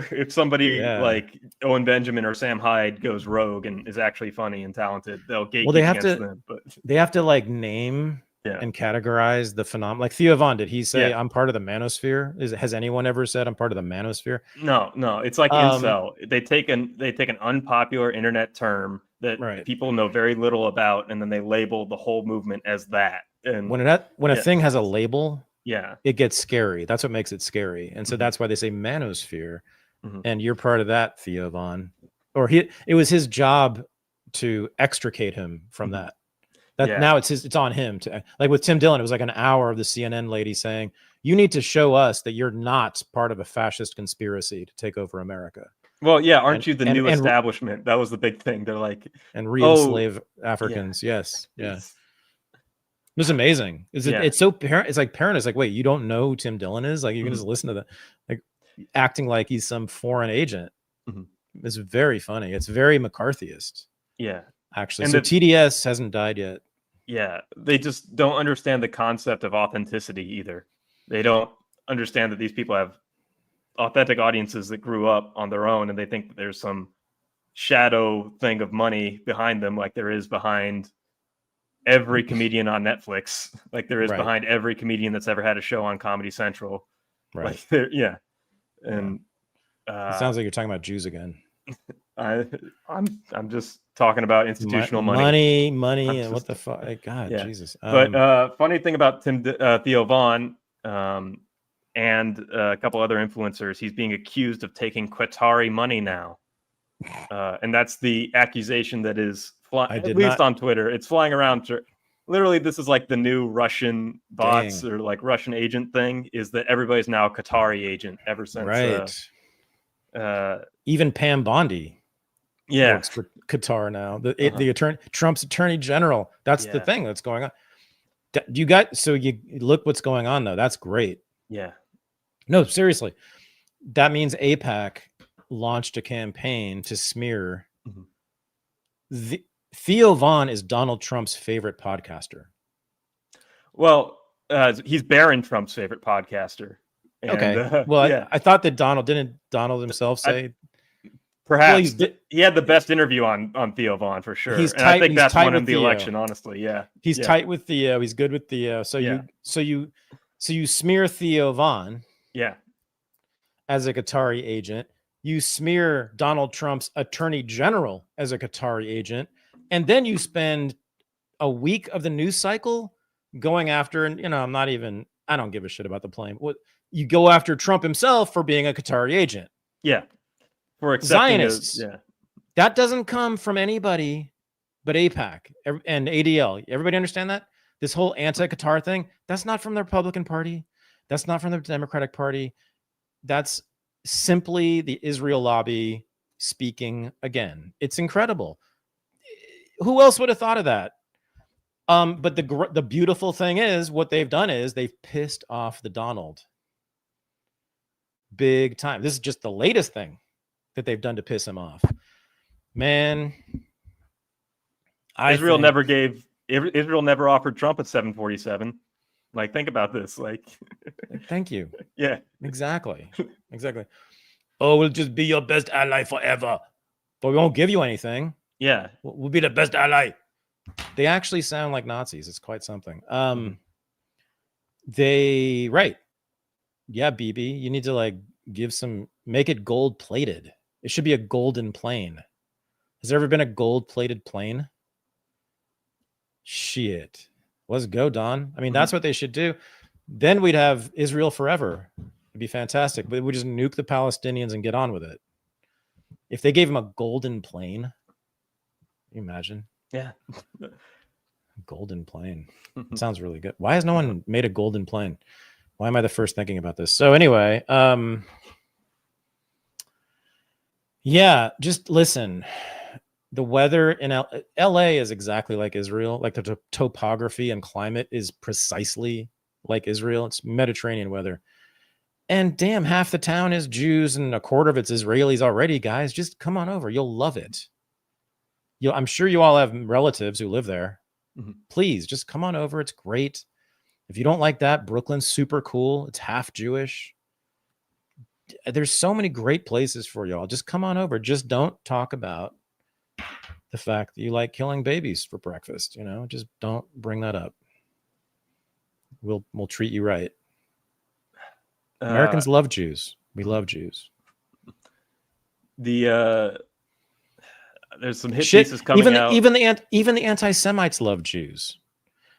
If somebody like Owen Benjamin or Sam Hyde goes rogue and is actually funny and talented, they'll gatekeep against them. But they have to like name and categorize the phenomenon. Like Theo Vaughn, did he say I'm part of the manosphere? Has anyone ever said I'm part of the manosphere? No. It's like incel. They take an unpopular internet term that people know very little about, and then they label the whole movement as that. And when a thing has a label, it gets scary. That's what makes it scary. And so that's why they say manosphere. And you're part of that, Theo Vaughn. Or it was his job to extricate him from that. Now it's on him to, like with Tim Dillon, it was like an hour of the CNN lady saying, you need to show us that you're not part of a fascist conspiracy to take over America. Well, aren't you the new establishment? That was the big thing. They're like, and re-enslave Africans. Yes. Yeah. It was amazing. It's so parent. It's like parent is like, wait, you don't know who Tim Dillon is? Like you can just listen to that, like acting like he's some foreign agent. It's very funny. It's very McCarthyist. Yeah, actually. And so TDS hasn't died yet. Yeah, they just don't understand the concept of authenticity either. They don't understand that these people have authentic audiences that grew up on their own, and they think that there's some shadow thing of money behind them, like there is behind every comedian on Netflix, like there is behind every comedian that's ever had a show on Comedy Central. Right. Like and it sounds like you're talking about Jews again. I'm just talking about institutional money, and what the fuck? God, Jesus. But funny thing about Theo Vaughn and a couple other influencers, he's being accused of taking Qatari money now, and that's the accusation that is at least on Twitter. It's flying around. Literally, this is like the new Russian bots or like Russian agent thing. Is that everybody's now a Qatari agent ever since? Even Pam Bondi. Works for Qatar now. The attorney, Trump's attorney general. That's the thing that's going on. You look what's going on though. That's great. Yeah. No, seriously. That means AIPAC launched a campaign to smear. Theo Vaughn is Donald Trump's favorite podcaster. Well, he's Barron Trump's favorite podcaster. And, I thought that didn't Donald himself say? Perhaps he had the best interview on Theo Vaughn for sure. I think that's won him the election, honestly. Yeah, he's tight with Theo. He's good with Theo. So you smear Theo Vaughn. Yeah, as a Qatari agent, you smear Donald Trump's attorney general as a Qatari agent, and then you spend a week of the news cycle going after. And I don't give a shit about the plane. You go after Trump himself for being a Qatari agent. Yeah. For Zionists. That doesn't come from anybody but AIPAC and ADL. Everybody understand that? This whole anti-Qatar thing, that's not from the Republican Party. That's not from the Democratic Party. That's simply the Israel lobby speaking again. It's incredible. Who else would have thought of that? But the beautiful thing is what they've done is they've pissed off the Donald. Big time. This is just the latest thing that they've done to piss him off. Man, Israel never offered Trump at 747. Like, think about this. Like, thank you. Yeah, exactly. Oh, we'll just be your best ally forever, but we won't give you anything. Yeah, we'll be the best ally. They actually sound like Nazis. It's quite something. Yeah, BB, you need to like make it gold plated. It should be a golden plane. Has there ever been a gold plated plane? Shit. Let's go, Don. I mean, that's what they should do. Then we'd have Israel forever. It'd be fantastic. But we just nuke the Palestinians and get on with it. If they gave him a golden plane, can you imagine? Yeah. Golden plane. It sounds really good. Why has no one made a golden plane? Why am I the first thinking about this? So anyway, yeah, just listen. The weather in LA is exactly like Israel. Like the topography and climate is precisely like Israel. It's Mediterranean weather. And damn, half the town is Jews and a quarter of it's Israelis already, guys. Just come on over. You'll love it. I'm sure you all have relatives who live there. Mm-hmm. Please just come on over. It's great. If you don't like that, Brooklyn's super cool. It's half Jewish. There's so many great places for y'all. Just come on over. Just don't talk about the fact that you like killing babies for breakfast. You know, just don't bring that up. We'll treat you right. Americans love Jews. We love Jews. There's some hit pieces coming out. Even the anti-Semites love Jews.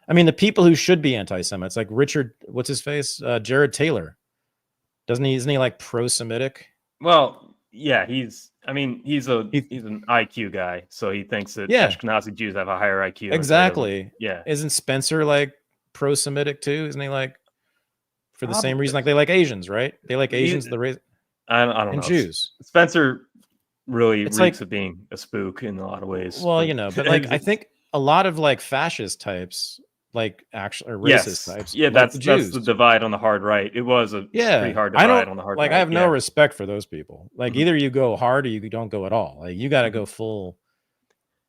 I mean, the people who should be anti-Semites, like Richard, what's his face? Jared Taylor. Isn't he like pro-Semitic? Well, yeah, he's an IQ guy, so he thinks that Ashkenazi Jews have a higher IQ. Exactly. Yeah. Isn't Spencer like pro-Semitic too? Isn't he like for the same reason like they like Asians, right? They like Asians, I don't know. Jews. Spencer really reeks of being a spook in a lot of ways. Well, but like I think a lot of like fascist types, like actual or racist types. Yeah, that's the divide on the hard right. It was a pretty hard divide on the hard right. I have no respect for those people. Like either you go hard or you don't go at all. Like you got to go full.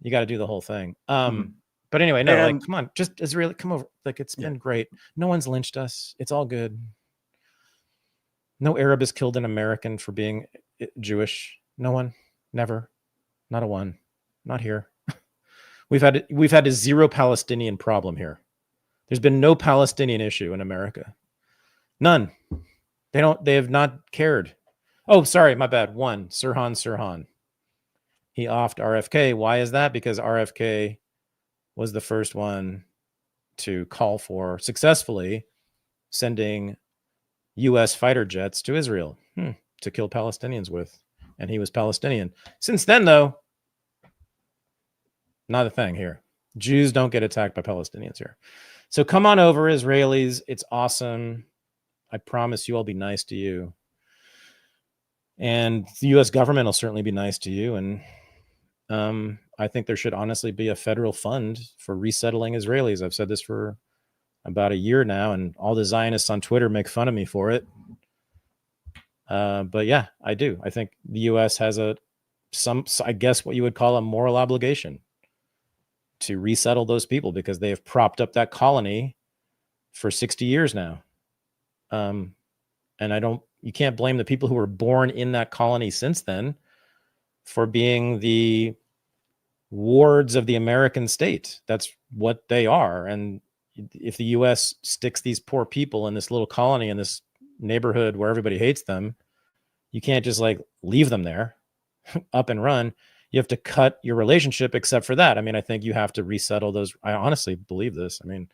You got to do the whole thing. But anyway, no, like come on, just Israeli, come over. Like it's been great. No one's lynched us. It's all good. No Arab has killed an American for being Jewish. No one, never, not a one, not here. We've had a zero Palestinian problem here. There's been no Palestinian issue in America. None. They have not cared. Oh, sorry, my bad. One, Sirhan. He offed RFK. Why is that? Because RFK was the first one to call for successfully sending U.S. fighter jets to Israel to kill Palestinians with. And he was Palestinian. Since then, though, not a thing here. Jews don't get attacked by Palestinians here. So come on over, Israelis. It's awesome. I promise you I'll be nice to you. And the U.S. government will certainly be nice to you. And I think there should honestly be a federal fund for resettling Israelis. I've said this for about a year now, and all the Zionists on Twitter make fun of me for it. But yeah, I do. I think the U.S. has I guess what you would call a moral obligation to resettle those people because they have propped up that colony for 60 years now. And you can't blame the people who were born in that colony since then for being the wards of the American state. That's what they are. And if the U.S. sticks these poor people in this little colony in this neighborhood where everybody hates them, you can't just like leave them there up and run. You have to cut your relationship except for that. I mean, I think you have to resettle those. I honestly believe this. I mean,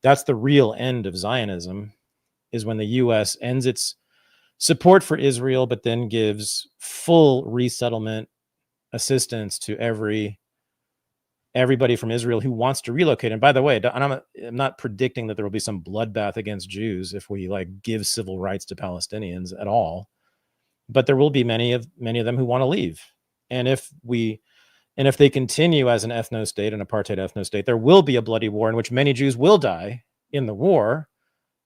that's the real end of Zionism, is when the U.S. ends its support for Israel, but then gives full resettlement assistance to everybody from Israel who wants to relocate. And by the way, I'm not predicting that there will be some bloodbath against Jews if we like give civil rights to Palestinians at all, but there will be many of them who want to leave. And if they continue as an ethno-state, an apartheid ethno-state, there will be a bloody war in which many Jews will die in the war,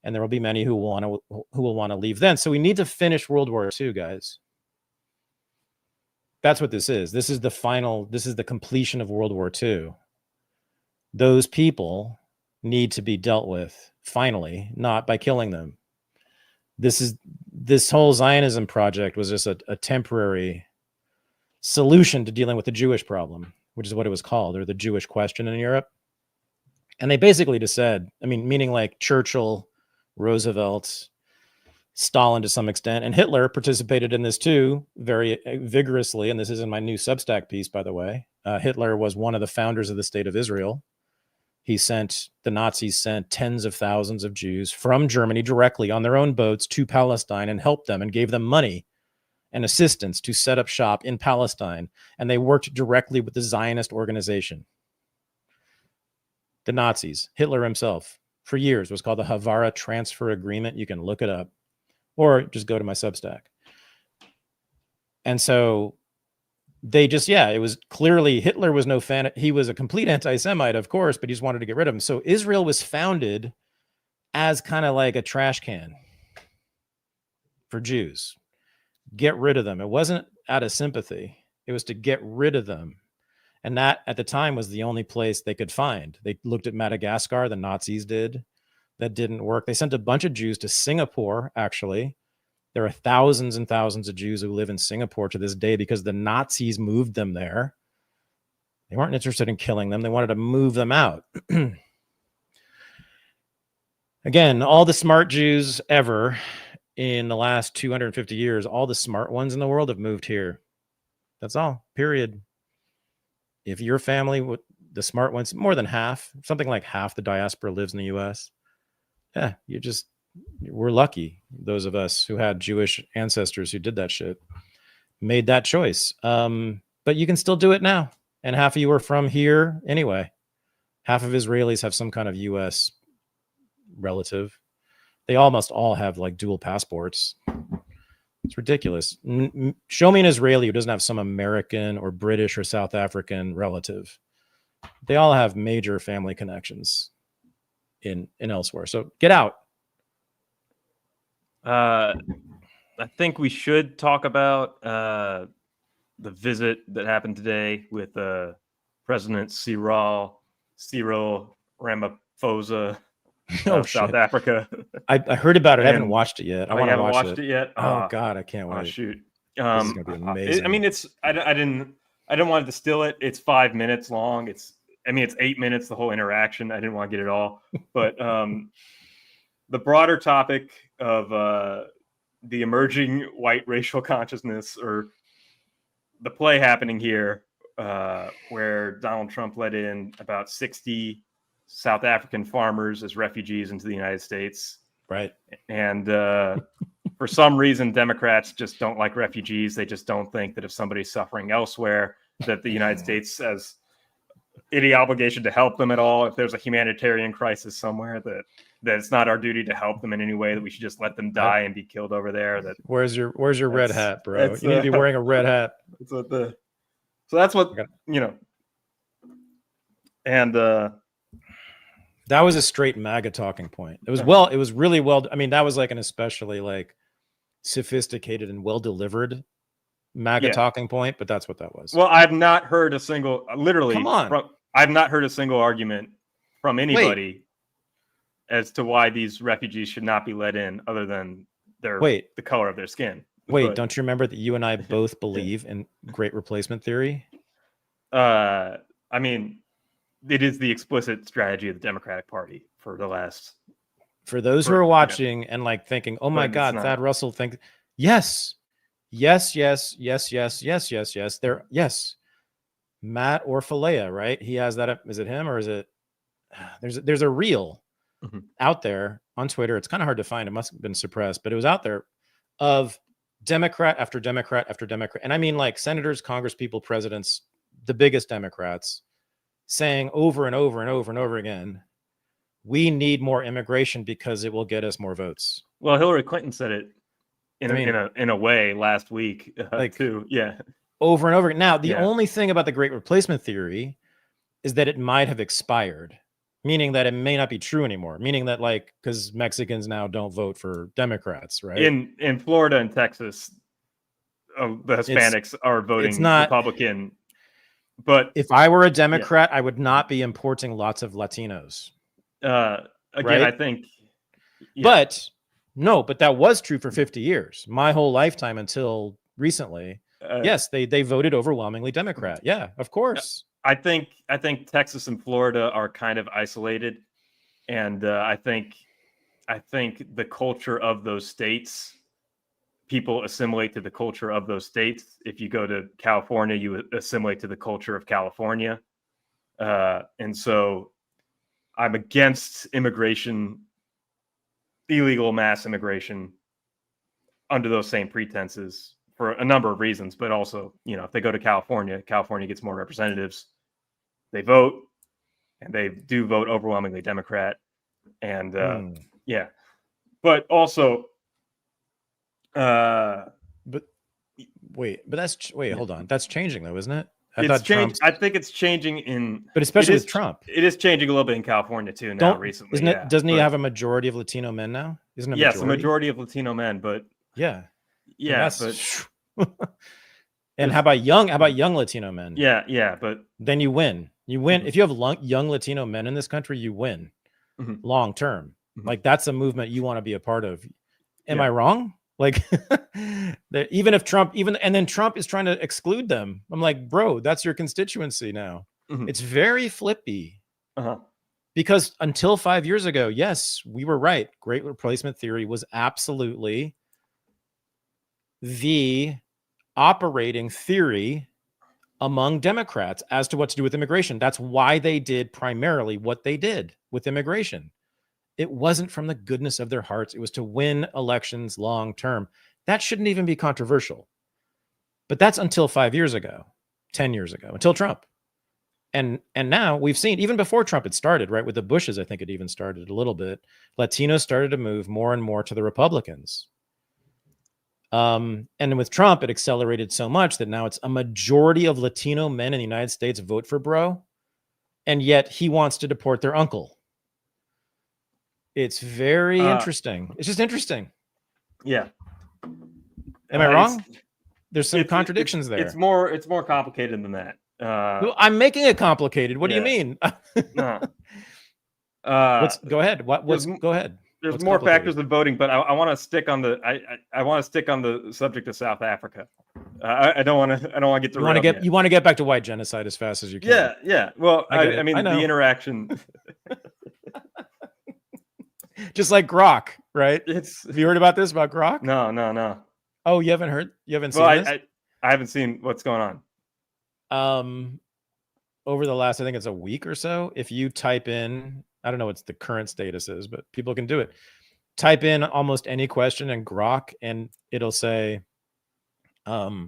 and there will be many who will want to leave then. So we need to finish World War II, guys. That's what this is. This is the completion of World War II. Those people need to be dealt with finally, not by killing them. This whole Zionism project was just a temporary solution to dealing with the Jewish problem, which is what it was called, or the Jewish question in Europe. And they basically just said, I mean, meaning like Churchill, Roosevelt, Stalin to some extent, and Hitler participated in this too, very vigorously. And this is in my new Substack piece, by the way. Hitler was one of the founders of the State of Israel. The Nazis sent tens of thousands of Jews from Germany directly on their own boats to Palestine and helped them and gave them money and assistance to set up shop in Palestine. And they worked directly with the Zionist organization. The Nazis, Hitler himself, for years was called the Havara Transfer Agreement. You can look it up or just go to my Substack. And so they just, it was clearly Hitler was no fan. He was a complete anti-Semite, of course, but he just wanted to get rid of him. So Israel was founded as kind of like a trash can for Jews. Get rid of them. It wasn't out of sympathy. It was to get rid of them. And that at the time was the only place they could find. They looked at Madagascar, the Nazis did. That didn't work. They sent a bunch of Jews to Singapore, actually. There are thousands and thousands of Jews who live in Singapore to this day because the Nazis moved them there. They weren't interested in killing them. They wanted to move them out. Again, all the smart Jews ever in the last 250 years, all the smart ones in the world have moved here. That's all, period. If your family, the smart ones, more than half, something like half the diaspora lives in the U.S., we're lucky. Those of us who had Jewish ancestors who did that shit made that choice. But you can still do it now. And half of you are from here anyway. Half of Israelis have some kind of U.S. relative. They almost all have like dual passports. It's ridiculous. Show me an Israeli who doesn't have some American or British or South African relative. They all have major family connections in elsewhere. So get out. I think we should talk about the visit that happened today with President Cyril Ramaphosa of South Africa. I heard about it. I haven't watched it yet. I want to watch it yet. Oh God, I can't wait. Oh shoot. This is gonna be amazing. I mean, I didn't want to distill it. It's 5 minutes long. It's 8 minutes, the whole interaction. I didn't want to get it all. But the broader topic of the emerging white racial consciousness, or the play happening here, where Donald Trump let in about 60 South African farmers as refugees into the United States. Right. And for some reason, Democrats just don't like refugees. They just don't think that if somebody's suffering elsewhere, that the United States has any obligation to help them at all. If there's a humanitarian crisis somewhere, that it's not our duty to help them in any way, that we should just let them die and be killed over there. That where's your red hat, bro? You need to be wearing a red hat. So that's what, and that was a straight MAGA talking point. It was really well. I mean, that was like an especially like sophisticated and well delivered MAGA talking point, but that's what that was. Well, I've not heard a single, I've not heard a single argument from anybody as to why these refugees should not be let in, other than the color of their skin. Don't you remember that you and I both believe in Great Replacement Theory? I mean, it is the explicit strategy of the Democratic Party for the last. For those who are watching and like thinking, "Oh my God, Thad Russell thinks," yes. There, yes. Matt Orfalea, right? He has that. Is it him or is it? There's a reel out there on Twitter. It's kind of hard to find. It must have been suppressed, but it was out there of Democrat after Democrat after Democrat, and I mean like senators, congresspeople, presidents, the biggest Democrats, saying over and over and over and over again, we need more immigration because it will get us more votes. Well, Hillary Clinton said it in a way last week too. Yeah. Over and over. Now, the only thing about the Great Replacement Theory is that it might have expired, meaning that it may not be true anymore, meaning that like, because Mexicans now don't vote for Democrats, right? In Florida and Texas, the Hispanics are voting Republican. But if I were a Democrat, I would not be importing lots of Latinos. Again, right? I think. Yeah. But that was true for 50 years. My whole lifetime until recently. Yes, they voted overwhelmingly Democrat. Yeah, of course. I think Texas and Florida are kind of isolated, and I think the culture of those states, people assimilate to the culture of those states. If you go to California, you assimilate to the culture of California, and so I'm against immigration, illegal mass immigration, under those same pretenses for a number of reasons. But also, if they go to California gets more representatives. They vote, and they do vote overwhelmingly Democrat. And but also, but hold on, that's changing though, isn't it? I think it's changing but especially with Trump, it is changing a little bit in California too now. Recently, isn't it? Doesn't he have a majority of Latino men now? Isn't it? Yes, a majority of Latino men, but and how about young Latino men? But then you win. If you have young Latino men in this country, you win long term. Like that's a movement you want to be a part of. Am I wrong? Like even if Trump and then Trump is trying to exclude them. I'm like, bro, that's your constituency now. It's very flippy. Because until 5 years ago, yes, we were right. Great replacement theory was absolutely the operating theory among Democrats as to what to do with immigration. That's why they did primarily what they did with immigration. It wasn't from the goodness of their hearts. It was to win elections long term. That shouldn't even be controversial. But that's until 5 years ago, 10 years ago, until Trump. And now we've seen, even before Trump had started, right, with the Bushes, I think it even started a little bit, Latinos started to move more and more to the Republicans. And with Trump, it accelerated so much that now it's a majority of Latino men in the United States vote for bro, and yet he wants to deport their uncle. It's very interesting. It's just interesting. Yeah. Am I wrong? There's some contradictions there. It's more complicated than that. I'm making it complicated. What do you mean? No. Go ahead. Go ahead. There's more factors than voting, but I want to stick on the I want to stick on the subject of South Africa. I don't want to get to you want to get back to white genocide as fast as you can. Yeah. Well, I mean the interaction. Just like Grok, right? Have you heard about this about Grok? No. Oh, you haven't heard? You haven't seen this? I haven't seen what's going on. Over the last, I think it's a week or so, if you type in, I don't know what the current status is, but people can do it. Type in almost any question in Grok, and it'll say, the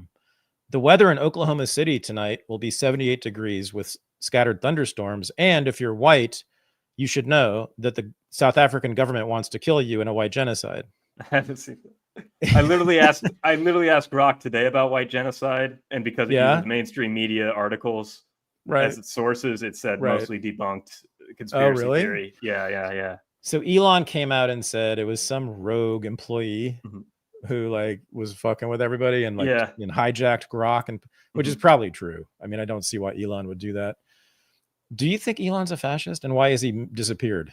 weather in Oklahoma City tonight will be 78 degrees with scattered thunderstorms. And if you're white, you should know that the South African government wants to kill you in a white genocide. I haven't seen that. I literally asked Grok today about white genocide, and because it uses mainstream media articles as its sources, it said mostly debunked conspiracy theory. Yeah. So Elon came out and said it was some rogue employee who was fucking with everybody and and hijacked Grok, and which is probably true. I mean, I don't see why Elon would do that. Do you think Elon's a fascist, and why has he disappeared?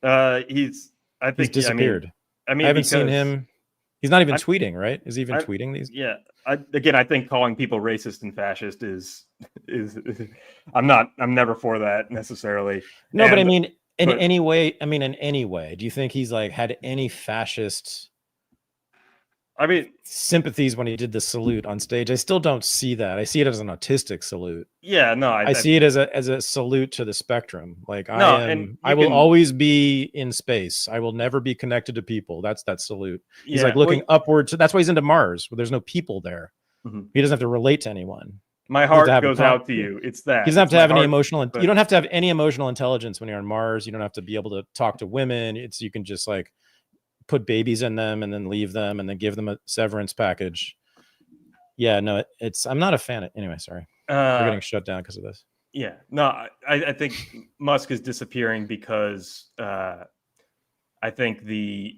I think he's disappeared. I haven't seen him. He's not even tweeting, right? Is he even tweeting these? Yeah. I think calling people racist and fascist is I'm never for that necessarily. No, but I mean, in any way, do you think he's had any fascist sympathies when he did the salute on stage? I still don't see that. I see it as an autistic salute. Yeah, no, I see it as a salute to the spectrum. I will always be in space. I will never be connected to people. That's that salute. He's looking upward to. That's why he's into Mars, where there's no people there. He doesn't have to relate to anyone. My heart goes out to you. It's that. He doesn't have to have any emotional. You don't have to have any emotional intelligence when you're on Mars. You don't have to be able to talk to women. You can just put babies in them and then leave them and then give them a severance package. Yeah, no, I'm not a fan of. Anyway, sorry. We're getting shut down because of this. Yeah, no, I think Musk is disappearing because I think the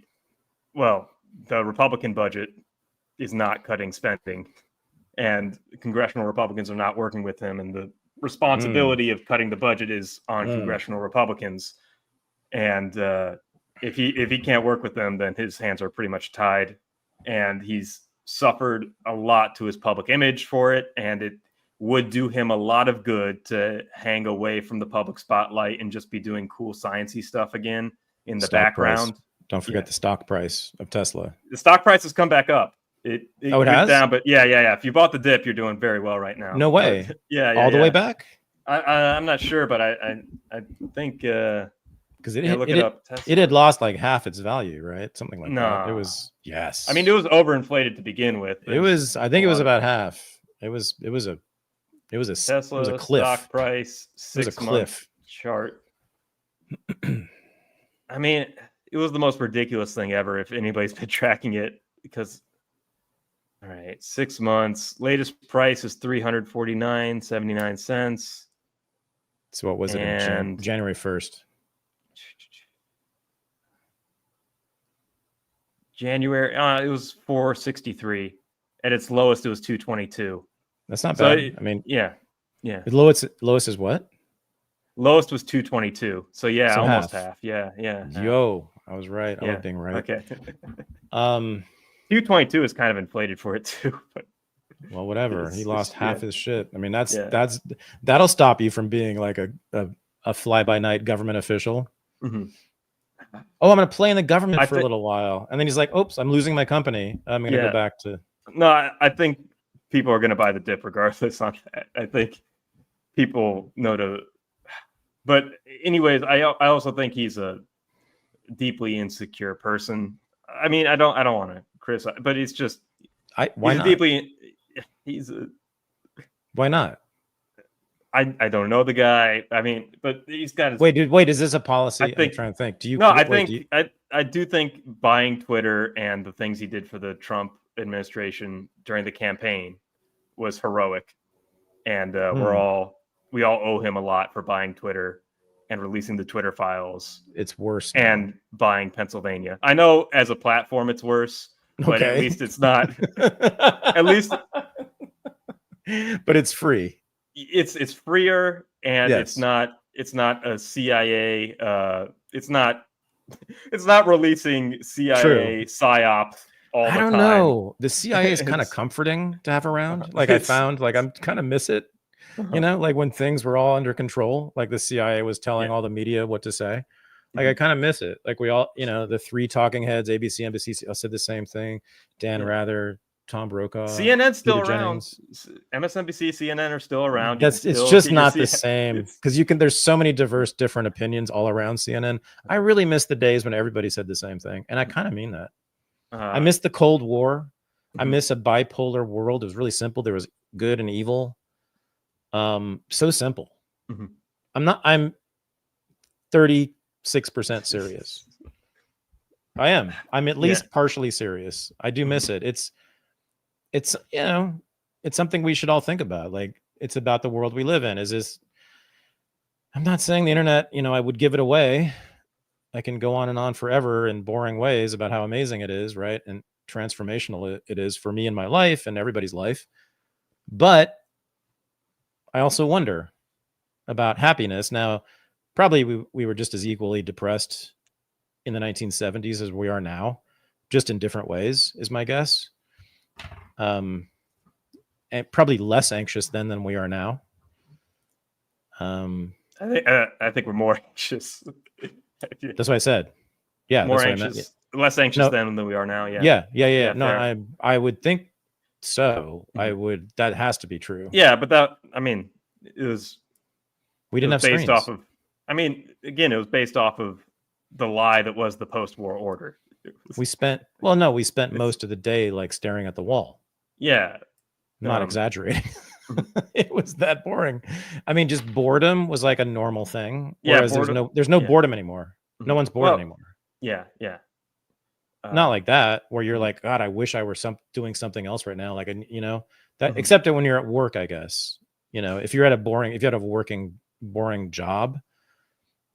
Republican budget is not cutting spending, and congressional Republicans are not working with him, and the responsibility of cutting the budget is on congressional Republicans. And if he can't work with them, then his hands are pretty much tied, and he's suffered a lot to his public image for it, and it would do him a lot of good to hang away from the public spotlight and just be doing cool sciencey stuff again in the background. Price. Don't forget the stock price of Tesla. The stock price has come back up. It went down, but yeah. If you bought the dip, you're doing very well right now. No way. But, all the way back. I'm not sure, but I think because it had lost like half its value, right? Something like that. It was I mean, it was overinflated to begin with. I think it was about half. It was a Tesla, it was a cliff. Stock price, 6 month chart. I mean, it was the most ridiculous thing ever. If anybody's been tracking it, because all right, 6 months. Latest price is $349.79. So what was it in January 1st? January, it was $463. At its lowest, it was $222. That's not bad. I mean, yeah. The lowest is what? Lowest was $222. So yeah, so almost half. Yeah. Yo, I was right. I was being right. Okay. 222 is kind of inflated for it too. But well, whatever. He lost half his shit. I mean, that'll stop you from being like a fly-by-night government official. Mm-hmm. Oh, I'm going to play in the government for a little while, and then he's like, "Oops, I'm losing my company. I'm going to go back to." No, I think people are going to buy the dip regardless on that. I think people know to. But anyways, I also think he's a deeply insecure person. I mean, I don't want to criticize, but it's just why not? Why not? I don't know the guy. I mean, but he's got his... Wait, is this a policy? I'm trying to think. Do you? No, I do think buying Twitter and the things he did for the Trump administration during the campaign was heroic, and we all owe him a lot for buying Twitter and releasing the Twitter files. It's worse now. And buying Pennsylvania. I know as a platform it's worse, but at least it's not. At least, but it's free. It's freer, and it's not a CIA. It's not releasing CIA psyop all the time. I don't know. The CIA is kind of comforting to have around. Like I found, like I'm kind of miss it. You know, like when things were all under control, like the CIA was telling all the media what to say. Like I kind of miss it. Like we all, the three talking heads, ABC, NBC, said the same thing. Dan Rather, Tom Brokaw, CNN's still around. MSNBC, CNN are still around. It's just not the same because there's so many diverse, different opinions all around CNN. I really miss the days when everybody said the same thing, and I kind of mean that. I miss the Cold War. I miss a bipolar world. It was really simple. There was good and evil. So simple. I'm 36% serious. I'm at least partially serious. I do miss it. It's something we should all think about. Like it's about the world we live in. I'm not saying the internet, I would give it away. I can go on and on forever in boring ways about how amazing it is, right? And transformational it is for me in my life and everybody's life. But I also wonder about happiness. Now, probably we were just as equally depressed in the 1970s as we are now, just in different ways, is my guess. And probably less anxious then than we are now. I think we're more anxious. That's what I said. Yeah, more anxious, less anxious then than we are now. Yeah. No, I would think so. That has to be true. Yeah, but it was. We didn't have based screens. off of. Again, it was based off of the lie that was the post-war order. We spent most of the day like staring at the wall. Yeah, not exaggerating. It was that boring. I mean, just boredom was like a normal thing. Whereas there's no boredom anymore. No one's bored anymore. Yeah. Not like that, where you're like, God, I wish I were doing something else right now. Like, that except when you're at work, I guess. If you had a working boring job,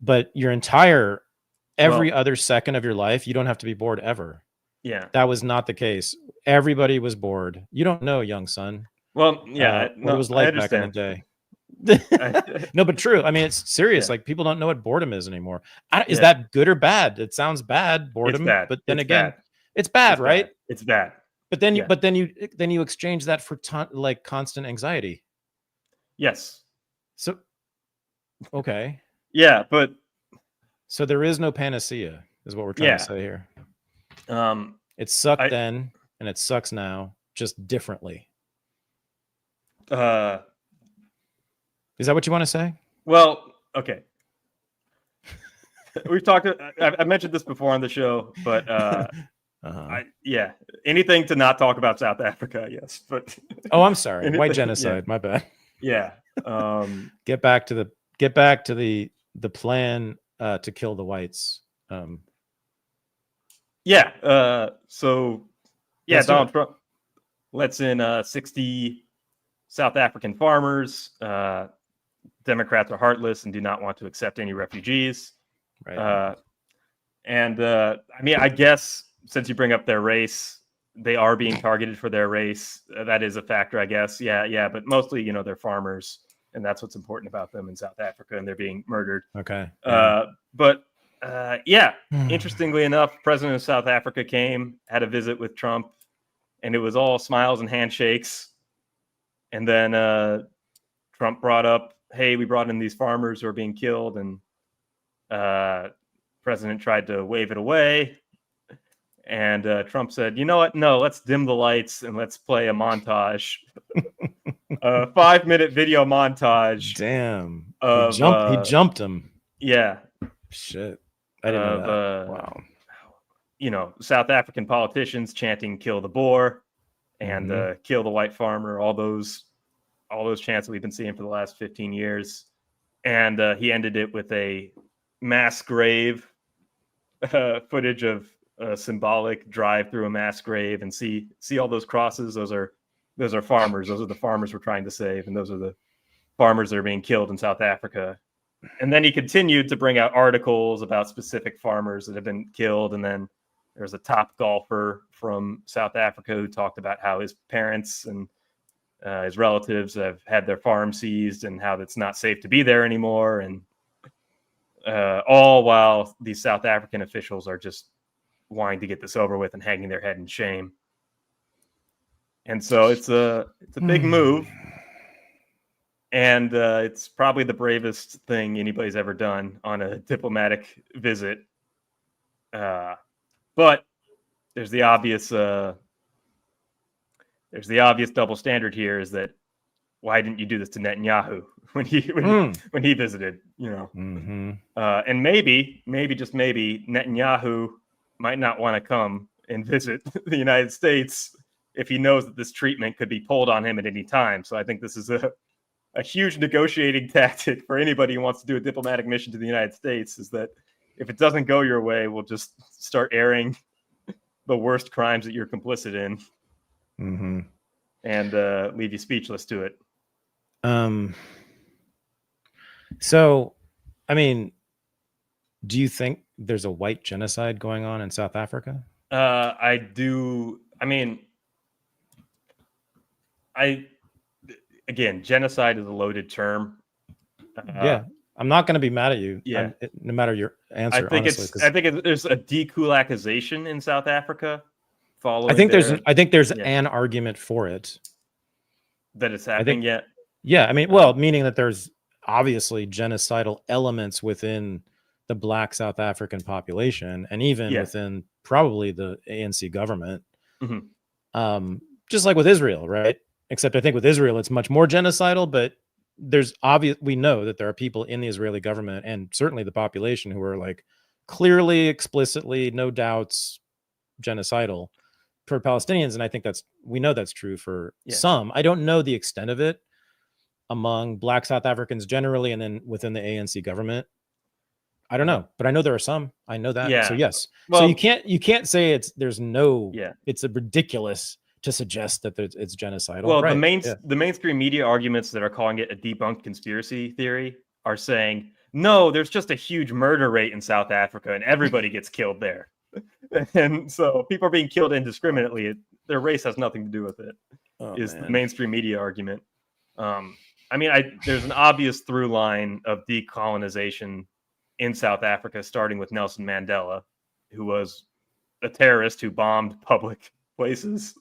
but every other second of your life, you don't have to be bored ever. Yeah, that was not the case. Everybody was bored. You don't know, young son. Well, yeah, what it was like back in the day. No, but true. I mean, it's serious. Like people don't know what boredom is anymore. Is that good or bad? It sounds bad, boredom. It's bad. But then it's bad, right? Bad. It's bad. But then you exchange that for like constant anxiety. Yes. So, okay. Yeah, but so there is no panacea, is what we're trying to say here. It sucked then, and it sucks now, just differently. Is that what you want to say? Well, okay. we've talked. I mentioned this before on the show, but anything to not talk about South Africa, yes. But I'm sorry, white genocide. My bad. Yeah. Get back to the plan to kill the whites. Donald Trump lets in 60 South African farmers. Democrats are heartless and do not want to accept any refugees. Right. I guess since you bring up their race, they are being targeted for their race. That is a factor, I guess. Yeah. But mostly, they're farmers, and that's what's important about them in South Africa, and they're being murdered. Okay. Interestingly enough, President of South Africa had a visit with Trump, and it was all smiles and handshakes. And then Trump brought up, hey, we brought in these farmers who are being killed, and President tried to wave it away. And Trump said, you know what? No, let's dim the lights and let's play a montage. A 5-minute video montage. Damn. He jumped him. Yeah. Shit. I didn't know that. Wow. South African politicians chanting "kill the Boer" and "kill the white farmer." All those chants that we've been seeing for the last 15 years. And he ended it with a mass grave footage of a symbolic drive through a mass grave, and see all those crosses. Those are farmers. Those are the farmers we're trying to save, and those are the farmers that are being killed in South Africa. And then he continued to bring out articles about specific farmers that have been killed. And then there's a top golfer from South Africa who talked about how his parents and his relatives have had their farm seized and how it's not safe to be there anymore. And all while these South African officials are just wanting to get this over with and hanging their head in shame. And so it's a big move. And it's probably the bravest thing anybody's ever done on a diplomatic visit. But there's the obvious double standard here, is that why didn't you do this to Netanyahu when he visited? And maybe just maybe Netanyahu might not want to come and visit the United States if he knows that this treatment could be pulled on him at any time. So I think this is a huge negotiating tactic for anybody who wants to do a diplomatic mission to the United States, is that if it doesn't go your way, we'll just start airing the worst crimes that you're complicit in, and leave you speechless to it. So, do you think there's a white genocide going on in South Africa? I do. Again, genocide is a loaded term. I'm not going to be mad at you. No matter your answer. I think there's a dekulakization in South Africa. I think there's an argument for it that it's happening yet. Yeah, meaning that there's obviously genocidal elements within the Black South African population, and even within probably the ANC government. Just like with Israel, right? Except I think with Israel, it's much more genocidal, but we know that there are people in the Israeli government and certainly the population who are like clearly, explicitly, no doubts, genocidal toward Palestinians. And I think we know that's true for some. I don't know the extent of it among Black South Africans generally, and then within the ANC government. I don't know, but I know there are some. I know that. Yeah. So yes. Well, so you can't say it's ridiculous to suggest that it's genocidal. Well, right. The mainstream media arguments that are calling it a debunked conspiracy theory are saying, no, there's just a huge murder rate in South Africa and everybody gets killed there. And so people are being killed indiscriminately. Their race has nothing to do with it, the mainstream media argument. There's an obvious through line of decolonization in South Africa, starting with Nelson Mandela, who was a terrorist who bombed public places.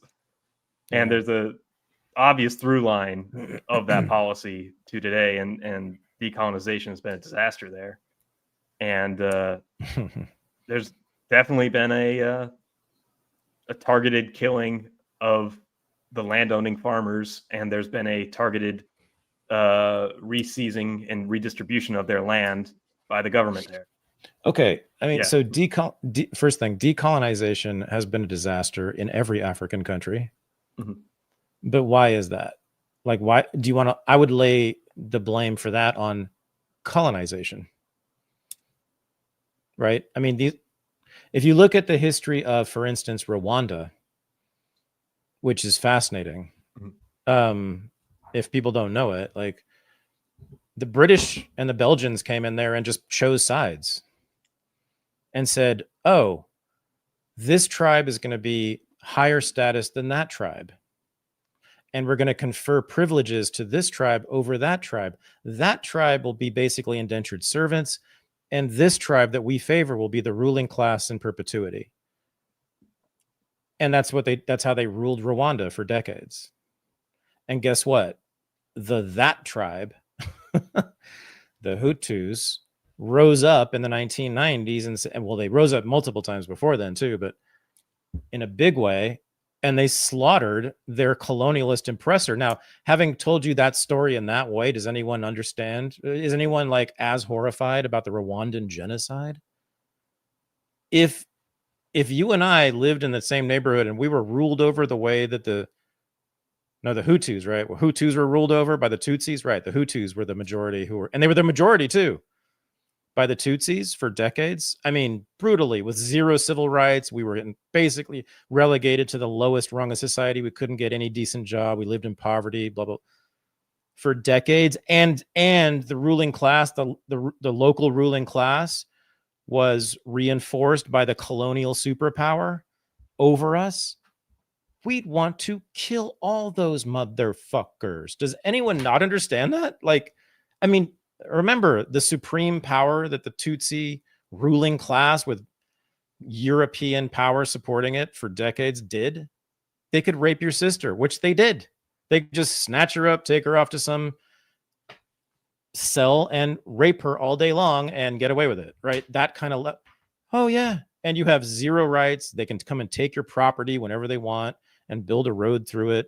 And there's a obvious through line of that policy to today, and decolonization has been a disaster there. And there's definitely been a targeted killing of the landowning farmers, and there's been a targeted reseizing and redistribution of their land by the government there. Okay. I mean, so first thing, decolonization has been a disaster in every African country. Mm-hmm. But why is that? Like, why do you want to? I would lay the blame for that on colonization. Right? I mean, if you look at the history of, for instance, Rwanda, which is fascinating. Mm-hmm. If people don't know it, like the British and the Belgians came in there and just chose sides and said, oh, this tribe is going to be higher status than that tribe. And we're going to confer privileges to this tribe over that tribe. That tribe will be basically indentured servants. And this tribe that we favor will be the ruling class in perpetuity. And that's how they ruled Rwanda for decades. And guess what? That tribe, the Hutus, rose up in the 1990s and well, they rose up multiple times before then too, but in a big way, and they slaughtered their colonialist oppressor. Now, having told you that story in that way, does anyone understand? Is anyone like as horrified about the Rwandan genocide? If you and I lived in the same neighborhood and we were ruled over the way that the Hutus, right? Well, Hutus were ruled over by the Tutsis, right? The Hutus were the majority and they were the majority too, by the Tutsis for decades. I mean, brutally, with zero civil rights. We were basically relegated to the lowest rung of society. We couldn't get any decent job. We lived in poverty, blah, blah, for decades. And the ruling class, the local ruling class was reinforced by the colonial superpower over us. We'd want to kill all those motherfuckers. Does anyone not understand that? Like, I mean, remember the supreme power that the Tutsi ruling class with European power supporting it for decades did? They could rape your sister, which they did. They could just snatch her up, take her off to some cell and rape her all day long and get away with it, right? That kind of oh yeah. And you have zero rights. They can come and take your property whenever they want and build a road through it.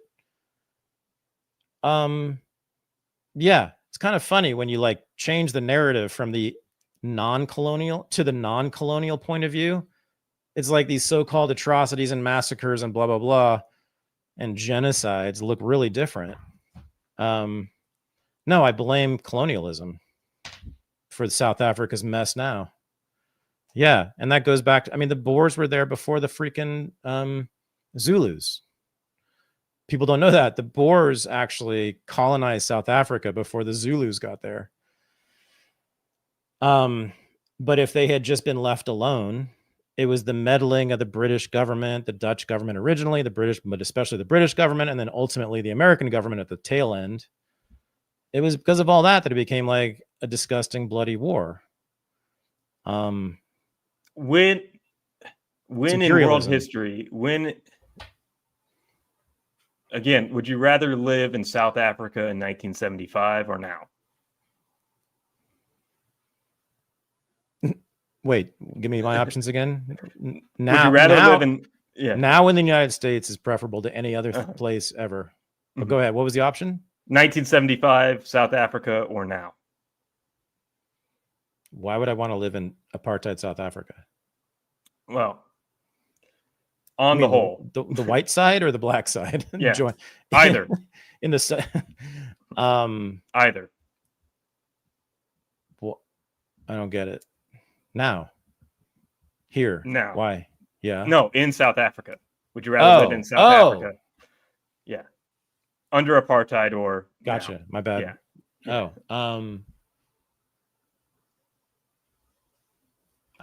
Yeah, it's kind of funny when you like change the narrative from the non-colonial to the non-colonial point of view. It's like these so-called atrocities and massacres and blah, blah, blah, and genocides look really different. No, I blame colonialism for South Africa's mess now. Yeah, and that goes back to, I mean, the Boers were there before the freaking Zulus. People don't know that. The Boers actually colonized South Africa before the Zulus got there. But if they had just been left alone, it was the meddling of the British government, the Dutch government originally, the British, but especially the British government, and then ultimately the American government at the tail end. It was because of all that it became like a disgusting, bloody war. When in world history, again, would you rather live in South Africa in 1975 or now? Wait, give me my options again. Now, would you rather live in? Yeah. Now in the United States is preferable to any other place ever. But go ahead. What was the option? 1975, South Africa, or now? Why would I want to live in apartheid South Africa? Well, on the whole, the white side or the black side? Yeah, either. In the either. Well, I don't get it. Now, here, now, why? Yeah, no, in South Africa. Would you rather live in South Africa? Yeah, under apartheid or? Gotcha. Now. My bad. Yeah.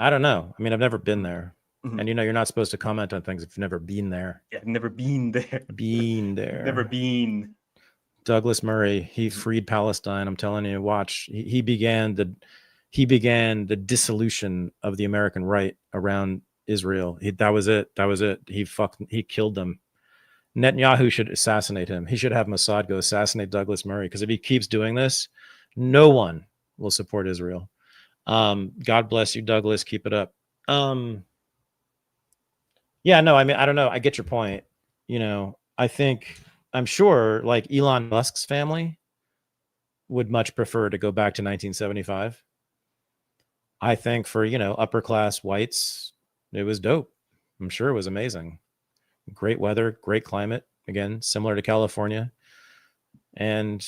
I don't know. I mean, I've never been there. Mm-hmm. And you're not supposed to comment on things if you've never been there. Yeah, never been there. Never been. Douglas Murray, he freed Palestine. I'm telling you, watch. He began the dissolution of the American right around Israel. That was it. He killed them. Netanyahu should assassinate him. He should have Mossad go assassinate Douglas Murray, because if he keeps doing this, no one will support Israel. God bless you, Douglas. Keep it up. Yeah, no, I mean, I don't know. I get your point. I'm sure like Elon Musk's family would much prefer to go back to 1975. I think for, upper class whites, it was dope. I'm sure it was amazing. Great weather, great climate, again, similar to California, and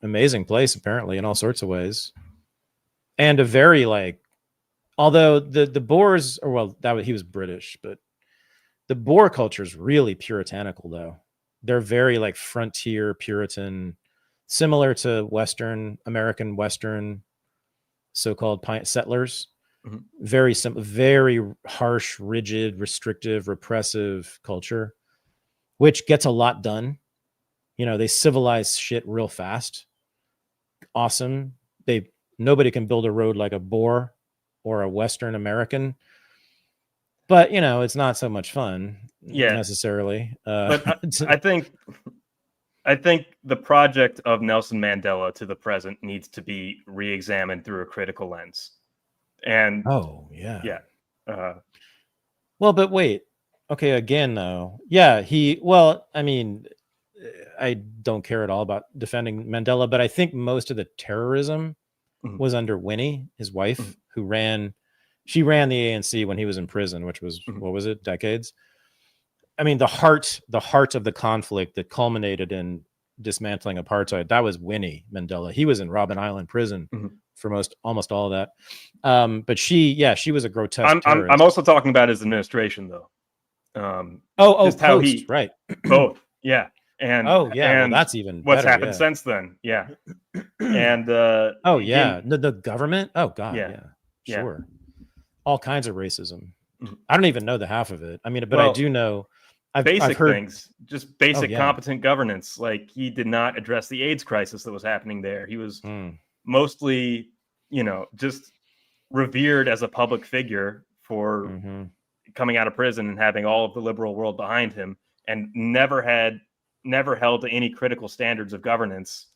amazing place apparently in all sorts of ways. And a very although the Boers, he was British, but the Boer culture is really puritanical though. They're very frontier Puritan, similar to Western American Western so-called settlers. Mm-hmm. Very harsh, rigid, restrictive, repressive culture, which gets a lot done. They civilize shit real fast. Awesome. Nobody can build a road like a Boer or a Western American, but it's not so much fun necessarily. But I think the project of Nelson Mandela to the present needs to be re-examined through a critical lens. And well, but wait, okay, again though, I don't care at all about defending Mandela, but I think most of the terrorism was under Winnie, his wife, who ran the ANC when he was in prison, which was what was it, decades? I mean, the heart of the conflict that culminated in dismantling apartheid, that was Winnie Mandela. He was in Robben Island prison for almost all of that. But she was a grotesque terrorist. I'm also talking about his administration though. Just how he right. Both. Yeah. And and that's even what's better, happened since then. Yeah. And the government. Oh God. Yeah. Sure. All kinds of racism. I don't even know the half of it. I mean, but I do know I've heard things, just basic competent governance. Like he did not address the AIDS crisis that was happening there. He was mostly, just revered as a public figure for coming out of prison and having all of the liberal world behind him, and never held to any critical standards of governance.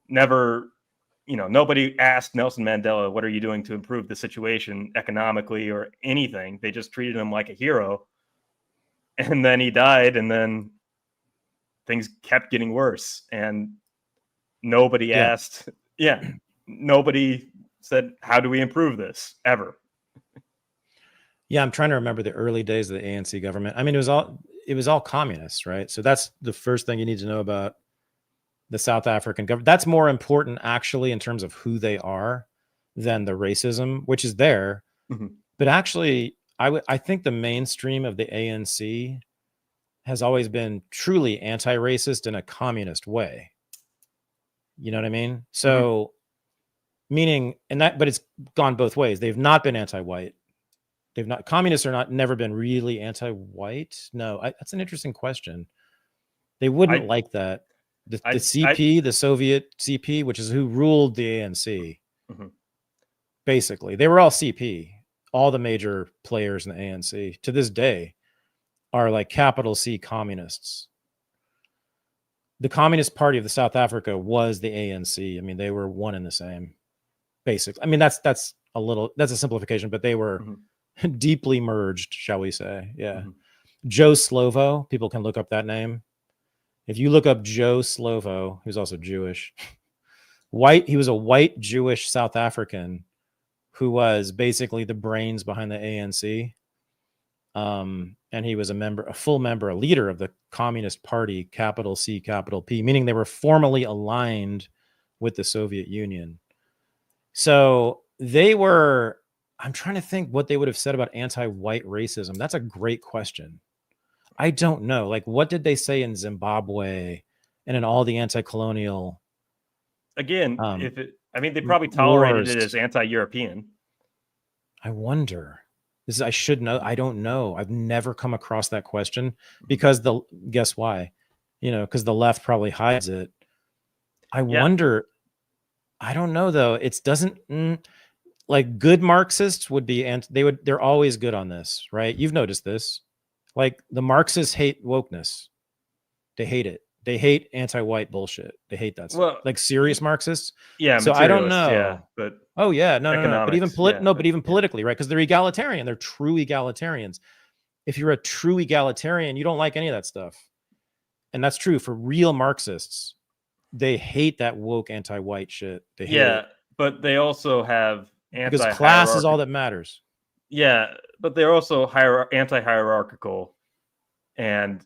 Never, nobody asked Nelson Mandela, what are you doing to improve the situation economically or anything? They just treated him like a hero. And then he died, and then things kept getting worse. And nobody asked, nobody said, how do we improve this ever? Yeah, I'm trying to remember the early days of the ANC government. I mean, it was all communists, right? So that's the first thing you need to know about the South African government. That's more important actually in terms of who they are than the racism, which is there. But actually, I think the mainstream of the ANC has always been truly anti-racist in a communist way. You know what I mean? So meaning, but it's gone both ways. They've not been anti-white. Communists never been really anti-white. No, that's an interesting question. They wouldn't like that. The CP, the Soviet CP, which is who ruled the ANC, basically. They were all CP. All the major players in the ANC to this day are capital C communists. The Communist Party of the South Africa was the ANC. I mean, they were one and the same, basically. I mean, that's a simplification, but they were deeply merged, shall we say. Yeah. Joe Slovo, people can look up that name. If you look up Joe Slovo, who's also Jewish, he was a white Jewish South African who was basically the brains behind the ANC. And he was a full member, a leader of the Communist Party, capital C, capital P, meaning they were formally aligned with the Soviet Union. So I'm trying to think what they would have said about anti-white racism. That's a great question. I don't know. What did they say in Zimbabwe and in all the anti-colonial? Again, they probably tolerated it as anti-European. I wonder. I should know. I don't know. I've never come across that question because guess why? Because the left probably hides it. I wonder. I don't know though. It doesn't good Marxists would be, and they're always good on this, right? You've noticed this. The Marxists hate wokeness. They hate it. They hate anti-white bullshit. They hate that stuff. Serious Marxists. Yeah. So I don't know. Yeah, but no. But even politically, right? Because they're egalitarian. They're true egalitarians. If you're a true egalitarian, you don't like any of that stuff. And that's true for real Marxists. They hate that woke anti-white shit. They hate it. But they also have Because class is all that matters. Yeah, but they're also anti-hierarchical and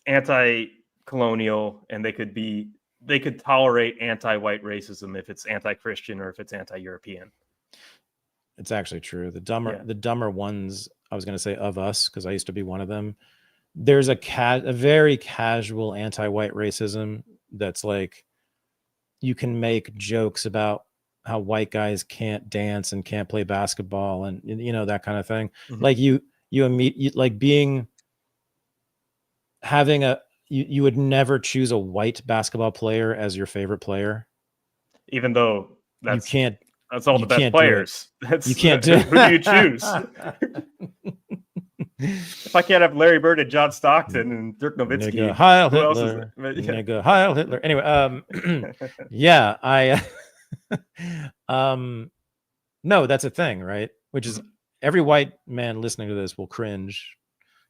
anti-colonial, and they could tolerate anti-white racism if it's anti-Christian or if it's anti-European. It's actually true. The dumber ones, I was going to say of us, because I used to be one of them. There's a very casual anti-white racism that's like, you can make jokes about how white guys can't dance and can't play basketball and, you know, that kind of thing. Mm-hmm. Like you would never choose a white basketball player as your favorite player. Even though that's all the best players. You can't do who do you choose? If I can't have Larry Bird and John Stockton and Dirk Nowitzki, Nigga, Heil Hitler. Nigga, Heil Hitler. Anyway, yeah, no, that's a thing, right? Which is every white man listening to this will cringe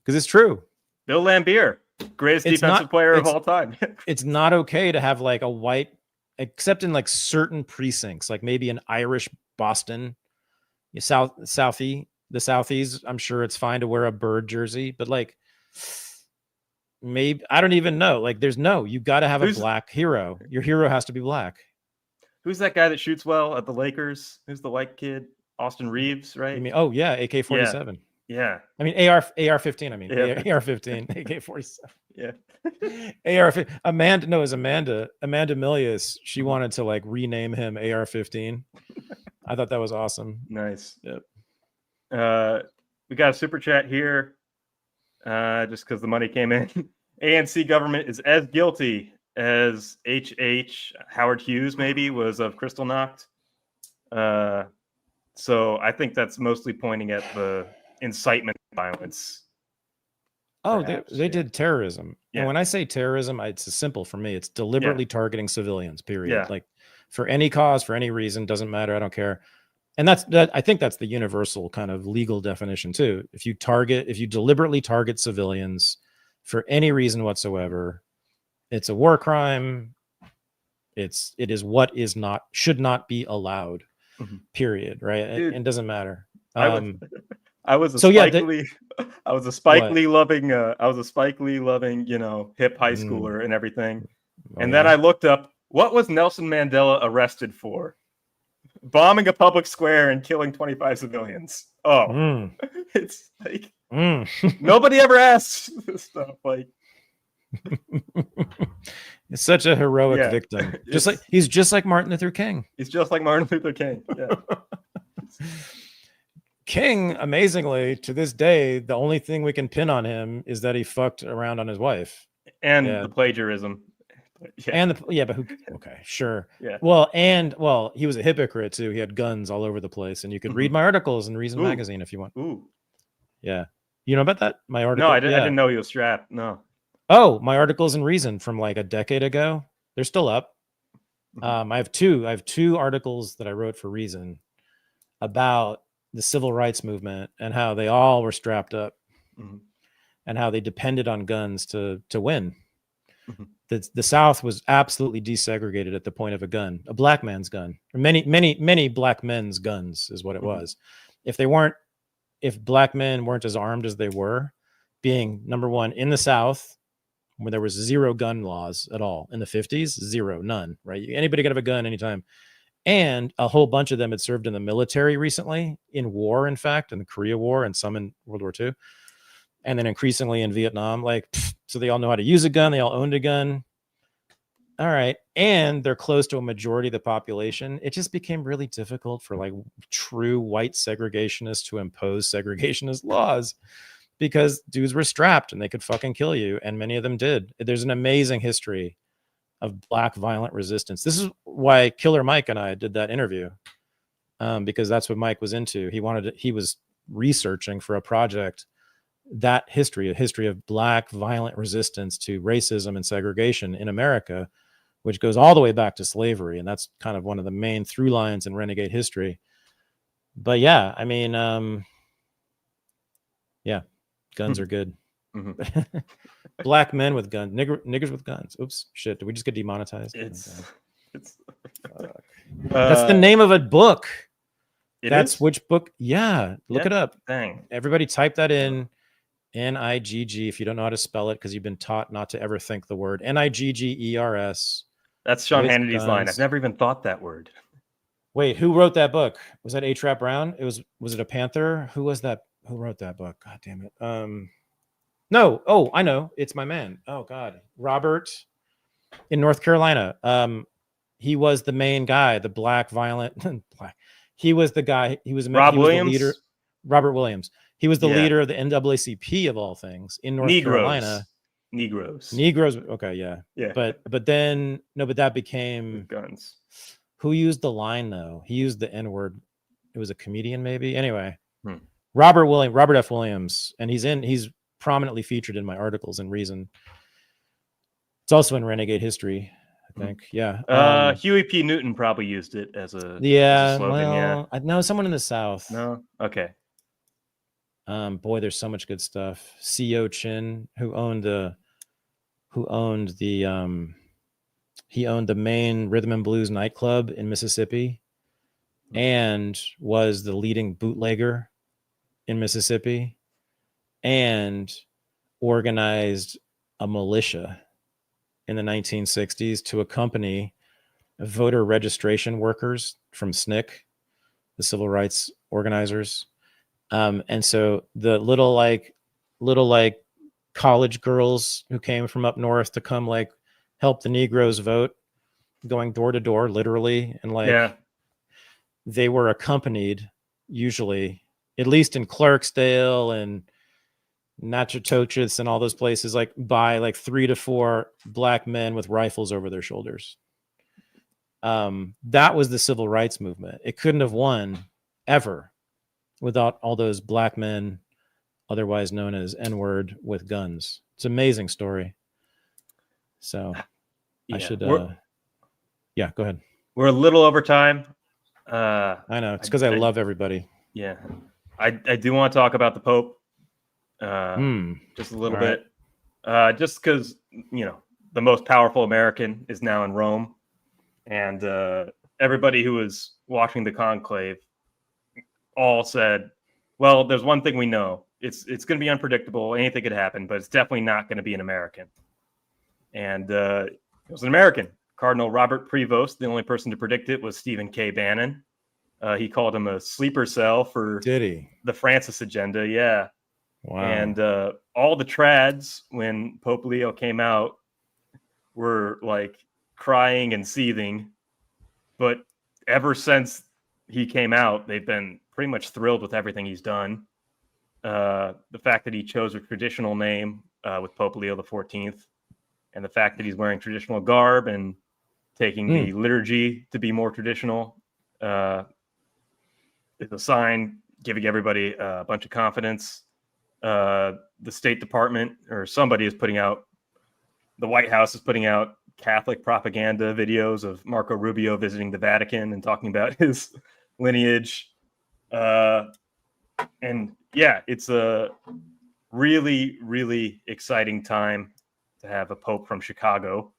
because it's true. Bill Laimbeer, greatest defensive player of all time. It's not okay to have like a white, except in like certain precincts, like maybe in Irish Boston, the Southeast, I'm sure it's fine to wear a Bird jersey, but like maybe, I don't even know. Like you got to have a black hero. Your hero has to be black. Who's that guy that shoots well at the Lakers? Who's the white kid? Austin Reeves, right? You mean, oh yeah, AK-47. Yeah. I mean, AR-15. I mean, AR-15, AK-47. Yeah. AR-15. Amanda Milius, she wanted to like rename him AR-15. I thought that was awesome. Nice. Yep. We got a super chat here, just because the money came in. ANC government is as guilty as Howard Hughes maybe was of Kristallnacht. So I think that's mostly pointing at the incitement violence. Oh, they did terrorism. Yeah. And when I say terrorism, it's simple for me. It's deliberately targeting civilians, period. Yeah. Like for any cause, for any reason, doesn't matter. I don't care. And I think that's the universal kind of legal definition too. If you deliberately target civilians for any reason whatsoever, it's a war crime. It is what should not be allowed. Period. Right. Dude, it doesn't matter. I was a Spike Lee loving, hip high schooler and everything. And then I looked up, what was Nelson Mandela arrested for? Bombing a public square and killing 25 civilians. It's like nobody ever asks this stuff. Like, it's such a heroic victim. He's just like Martin Luther King. He's just like Martin Luther King. Yeah. King, amazingly, to this day, the only thing we can pin on him is that he fucked around on his wife and the plagiarism. But who? Okay, sure. Yeah. Well, he was a hypocrite too. He had guns all over the place, and you could read my articles in Reason magazine if you want. Ooh. Yeah. You know about that? My article. No, I didn't know he was strapped. No. Oh, my articles in Reason from like a decade ago. They're still up. I have two articles that I wrote for Reason about the civil rights movement and how they all were strapped up and how they depended on guns to win. The South was absolutely desegregated at the point of a gun, a black man's gun, or many black men's guns is what it was. If black men weren't as armed as they were, being number one in the South, where there was zero gun laws at all in the 50s, none, right? Anybody could have a gun anytime. And a whole bunch of them had served in the military recently, in war, in fact, in the Korea War and some in World War II. And then increasingly in Vietnam, so they all know how to use a gun. They all owned a gun. All right. And they're close to a majority of the population. It just became really difficult for like true white segregationists to impose segregationist laws because dudes were strapped and they could fucking kill you. And many of them did. There's an amazing history of black violent resistance. This is why Killer Mike and I did that interview, because that's what Mike was into. He was researching for a project a history of black violent resistance to racism and segregation in America, which goes all the way back to slavery. And that's kind of one of the main through lines in renegade history. But yeah, I mean, guns are good. Black men with guns, niggers with guns. Oops, shit. Did we just get demonetized? That's the name of a book. That's which book? Yeah, look it up. Dang. Everybody type that in. N-I-G-G, if you don't know how to spell it, because you've been taught not to ever think the word. N-I-G-G-E-R-S. That's Sean Hannity's line. I've never even thought that word. Wait, who wrote that book? Was that A-Trap Brown? Was it a Panther? Who was that? Who wrote that book? God damn it. No. Oh, I know. It's my man. Oh God. Robert in North Carolina. He was the main guy, the black violent black. He was the guy. He was the leader. Robert Williams. He was the leader of the NAACP of all things in North Carolina. Negroes. Okay, yeah. But then but that became guns. Who used the line though? He used the N-word. It was a comedian, maybe. Anyway, Robert F. Williams, and he's prominently featured in my articles in Reason. It's also in Renegade History, I think. Yeah. Huey P. Newton probably used it as a slogan. I know someone in the South. No, okay. Boy, there's so much good stuff. C.O. Chin, he owned the main rhythm and blues nightclub in Mississippi and was the leading bootlegger in Mississippi and organized a militia in the 1960s to accompany voter registration workers from SNCC, the civil rights organizers. And so the little college girls who came from up north to come help the Negroes vote, going door to door, literally. And they were accompanied usually, at least in Clarksdale and Natchitoches and all those places, by 3 to 4 black men with rifles over their shoulders. That was the civil rights movement. It couldn't have won ever without all those black men, otherwise known as N-word, with guns. It's an amazing story. So I should, go ahead. We're a little over time. I know. It's because I love everybody. Yeah. I do want to talk about the Pope just a little bit. Just because, the most powerful American is now in Rome. And everybody who was watching the conclave all said, well, there's one thing we know. It's going to be unpredictable. Anything could happen, but it's definitely not going to be an American. And it was an American. Cardinal Robert Prevost, the only person to predict it, was Stephen K. Bannon. He called him a sleeper cell for the Francis agenda. Yeah. Wow. And all the trads, when Pope Leo came out, were crying and seething. But ever since he came out, they've been pretty much thrilled with everything he's done. The fact that he chose a traditional name with Pope Leo XIV, and the fact that he's wearing traditional garb and taking the liturgy to be more traditional is a sign giving everybody a bunch of confidence. The State Department or somebody is putting out, the White House is putting out Catholic propaganda videos of Marco Rubio visiting the Vatican and talking about his lineage. And yeah, it's a really, really exciting time to have a Pope from Chicago.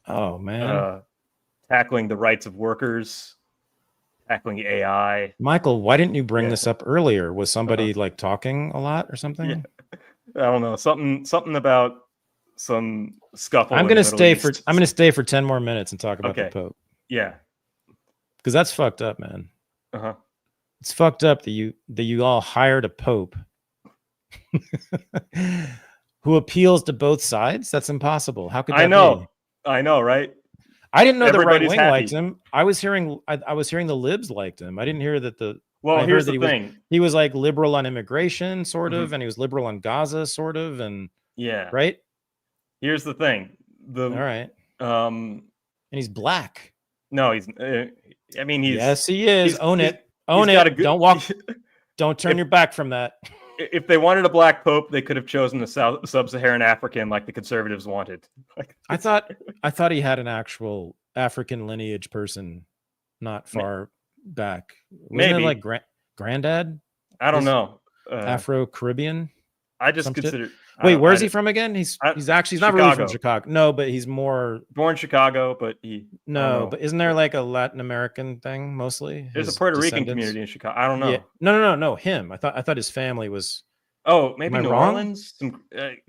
Oh, man. Tackling the rights of workers, tackling AI. Michael, why didn't you bring this up earlier? Was somebody talking a lot or something? Yeah. I don't know. Something about some scuffle. I'm going to stay for 10 more minutes and talk about the Pope. Yeah. Because that's fucked up, man. It's fucked up that you all hired a Pope who appeals to both sides. That's impossible. How could that be? I know, right? I didn't know the right wing liked him. I was hearing the libs liked him. I didn't hear that here's the thing. He was liberal on immigration, sort of, and he was liberal on Gaza, sort of, and right. Here's the thing. All right. And he's black. No, he's. He's. Yes, he is. Own it. Own it. Don't walk. Don't turn your back from that. If they wanted a black pope, they could have chosen the sub-Saharan African, like the conservatives wanted. I thought he had an actual African lineage person, not far back. Wasn't it granddad? I don't know. Afro-Caribbean. I just consider Wait, where's he from again? He's actually not really from Chicago. No, but he's more born in Chicago, but but isn't there like a Latin American thing mostly? There's a Puerto Rican community in Chicago. I don't know. Yeah. No. Him. I thought his family was. Oh, maybe New Orleans. Some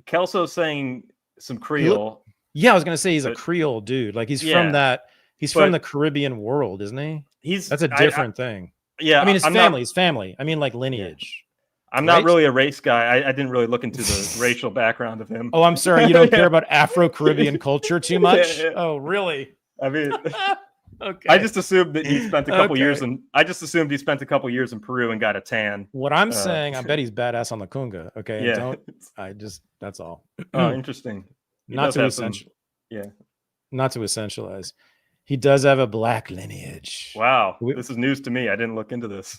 Kelso saying some Creole. Yeah, I was gonna say he's a Creole dude. Like he's from that. He's from the Caribbean world, isn't he? That's a different thing. Yeah, I mean, his family. I mean, like lineage. I'm not really a race guy. I didn't really look into the racial background of him. Oh, I'm sorry. You don't care about Afro-Caribbean culture too much? Yeah. Oh, really? I mean, okay. I just assumed that he spent a couple years in Peru and got a tan. What I'm saying, I bet he's badass on the kunga. Okay. Yeah. That's all. Oh, interesting. Not to essential. Not to essentialize. He does have a black lineage. Wow. This is news to me. I didn't look into this.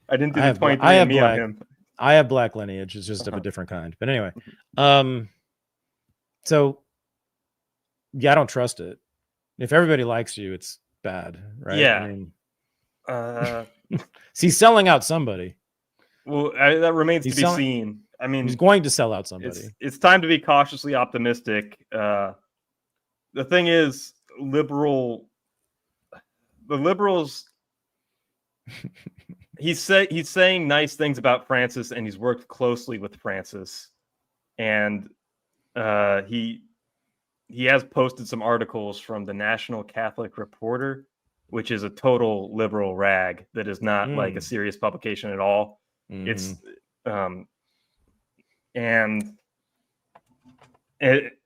I didn't do the 23andMe on him. I have black lineage. It's just of a different kind. But anyway, so yeah, I don't trust it. If everybody likes you, it's bad, right? Yeah. I mean, he's selling out somebody. Well, that remains to be seen. I mean, he's going to sell out somebody. It's time to be cautiously optimistic. The thing is, the liberals. He's saying nice things about Francis, and he's worked closely with Francis, and he has posted some articles from the National Catholic Reporter, which is a total liberal rag that is not like a serious publication at all. Mm-hmm. It's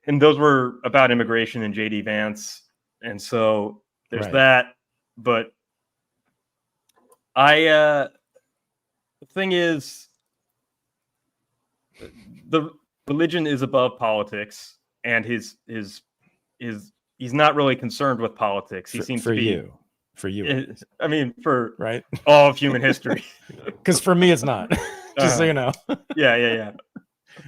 and those were about immigration and JD Vance, and so there's that, but. The thing is, the religion is above politics, and he's not really concerned with politics. He seems to be for you. I mean, for all of human history. Because for me, it's not. Just so you know. Yeah.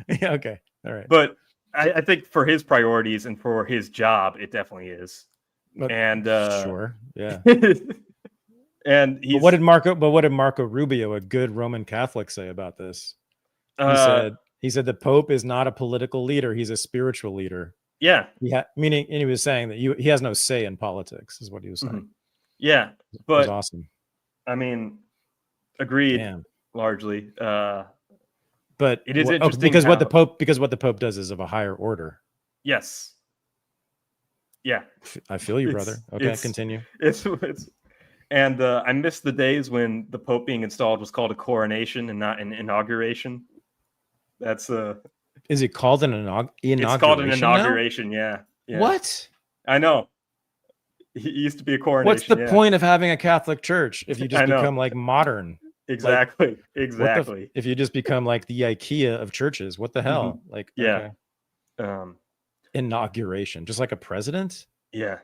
Yeah. Okay. All right. But I think for his priorities and for his job, it definitely is. And sure. Yeah. And what did Marco Rubio, a good Roman Catholic, say about this? He said the Pope is not a political leader; he's a spiritual leader. Yeah, meaning, and he was saying that he has no say in politics, is what he was saying. Mm-hmm. Yeah, but it was awesome. I mean, agreed largely. But it is interesting because what the Pope does is of a higher order. Yes. Yeah, I feel you, brother. Okay, continue. And I miss the days when the Pope being installed was called a coronation and not an inauguration. That's Is it called an inauguration? It's called an inauguration. Yeah. What? I know. It used to be a coronation. What's the point of having a Catholic Church if you just become like modern? Exactly. If you just become like the IKEA of churches, what the hell? Mm-hmm. Like inauguration, just like a president. Yeah.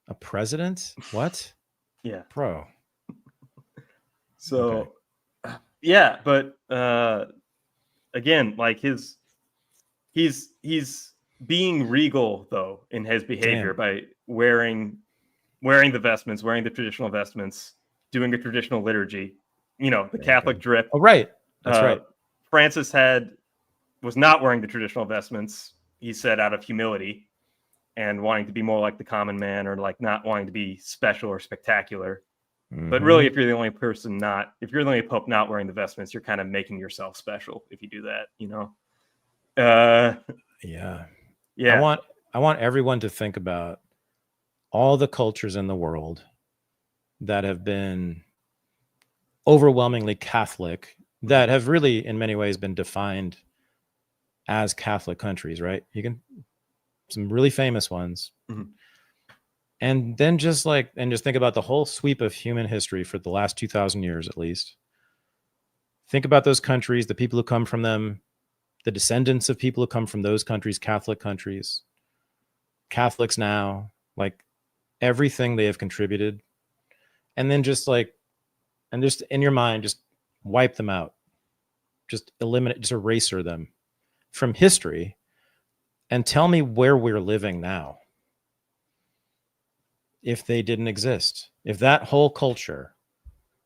A president? What? Yeah, bro. So, yeah, but again, like he's being regal though in his behavior by wearing the vestments, wearing the traditional vestments, doing a traditional liturgy. You know, the Catholic drip. Oh, right. That's right. Francis was not wearing the traditional vestments. He said out of humility. And wanting to be more like the common man, or like not wanting to be special or spectacular. Mm-hmm. But really, if you're the only Pope not wearing the vestments, you're kind of making yourself special if you do that, you know? Yeah. I want everyone to think about all the cultures in the world that have been overwhelmingly Catholic, that have really, in many ways, been defined as Catholic countries, right? Some really famous ones. Mm-hmm. And then just think about the whole sweep of human history for the last 2,000 years, at least. Think about those countries, the people who come from them, the descendants of people who come from those countries, Catholic countries, Catholics now, like everything they have contributed. And then just in your mind, just wipe them out. Just eliminate, just eraser them from history. And tell me where we're living now. If they didn't exist, if that whole culture,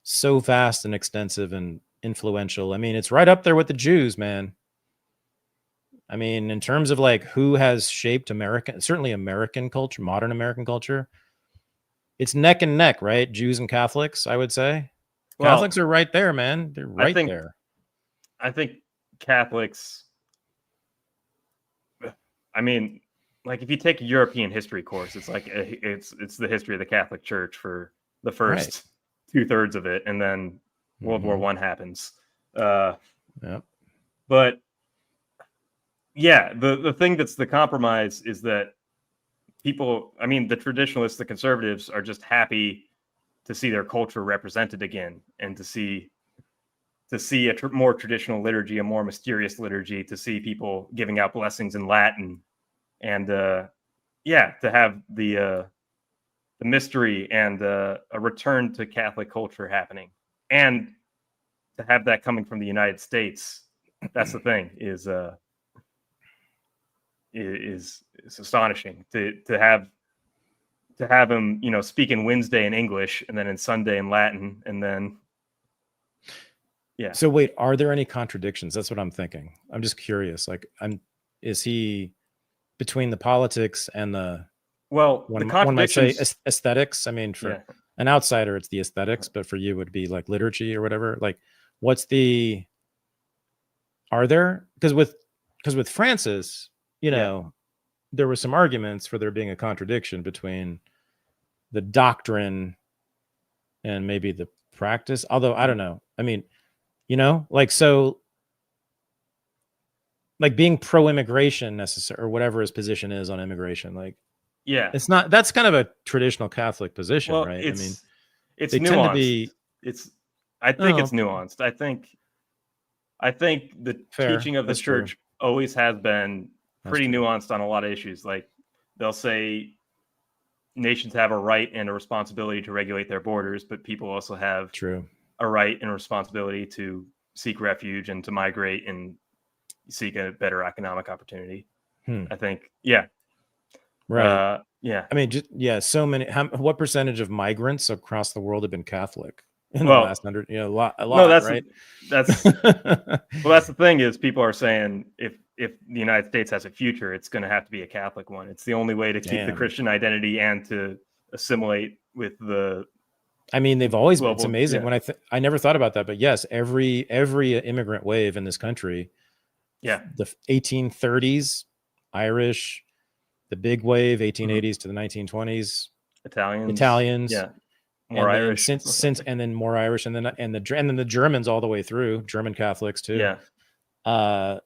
so vast and extensive and influential. I mean, it's right up there with the Jews, man. I mean, in terms of like who has shaped certainly American culture, modern American culture, it's neck and neck, right? Jews and Catholics, I would say. Well, Catholics are right there, man. They're right there. I think Catholics, I mean, like if you take a European history course, it's like it's the history of the Catholic Church for the first 2/3 of it, and then World War I happens. But yeah, the thing that's the compromise is that people, I mean, the traditionalists, the conservatives are just happy to see their culture represented again, and to see a more traditional liturgy, a more mysterious liturgy, to see people giving out blessings in Latin, and to have the mystery and a return to Catholic culture happening, and to have that coming from the United States. That's the thing, is astonishing to have him, you know, speaking Wednesday in English and then in Sunday in Latin, and then So wait, are there any contradictions? That's what I'm thinking. I'm just curious. Like, is he between the politics and the the contradictions, one might say aesthetics? I mean, for an outsider, it's the aesthetics, but for you, it would be like liturgy or whatever. Like, are there? Because with Francis, you know, there were some arguments for there being a contradiction between the doctrine and maybe the practice. Although I don't know. I mean, you know, like, so like being pro-immigration necessary or whatever his position is on immigration, like, it's not, that's kind of a traditional Catholic position, right? It's, I mean, it's nuanced. I think it's nuanced. I think the teaching of the church always has been pretty nuanced on a lot of issues. Like, they'll say nations have a right and a responsibility to regulate their borders, but people also have a right and a responsibility to seek refuge and to migrate and seek a better economic opportunity. I think, right. I mean, so many. What percentage of migrants across the world have been Catholic in the last 100? You know, a lot. No, that's right. That's that's the thing, is people are saying if the United States has a future, it's going to have to be a Catholic one. It's the only way to keep the Christian identity and to assimilate with the. I mean, they've always been. It's amazing when I never thought about that, but yes, every immigrant wave in this country, the 1830s, Irish, the big wave, 1880s to the 1920s, Italians, more Irish, and then more Irish, and then the Germans all the way through, German Catholics too, and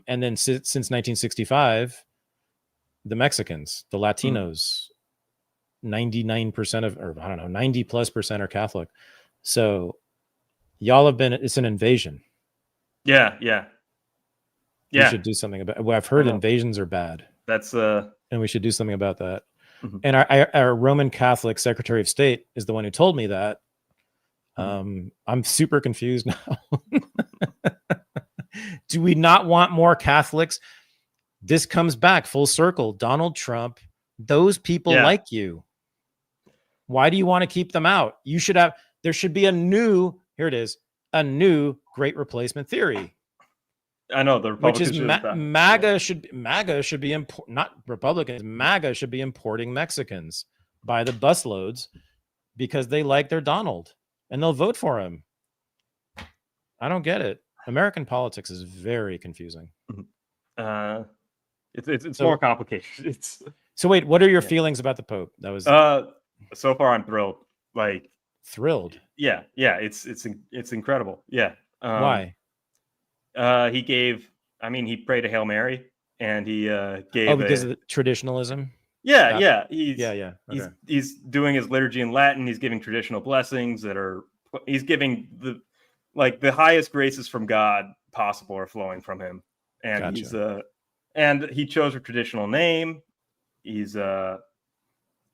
then since 1965, the Mexicans, the Latinos. 99% of, or I don't know, 90+% are Catholic. So y'all have been, it's an invasion. Yeah. We should do something about it. Well, I've heard invasions are bad. And we should do something about that. And our Roman Catholic Secretary of State is the one who told me that. I'm super confused now. Do we not want more Catholics? This comes back full circle. Donald Trump, those people like you. Why do you want to keep them out? There should be a new great replacement theory. I know the Republicans, which is MAGA should be not Republicans. MAGA should be importing Mexicans by the busloads because they like their Donald and they'll vote for him. I don't get it. American politics is very confusing. It's more complicated. So wait, what are your feelings about the Pope? That was so far I'm thrilled. Like, thrilled. Yeah. It's incredible. Yeah. Why? He prayed a Hail Mary, and he gave because of the traditionalism. He's doing his liturgy in Latin. He's giving traditional blessings he's giving the highest graces from God possible are flowing from him. And and he chose a traditional name. He's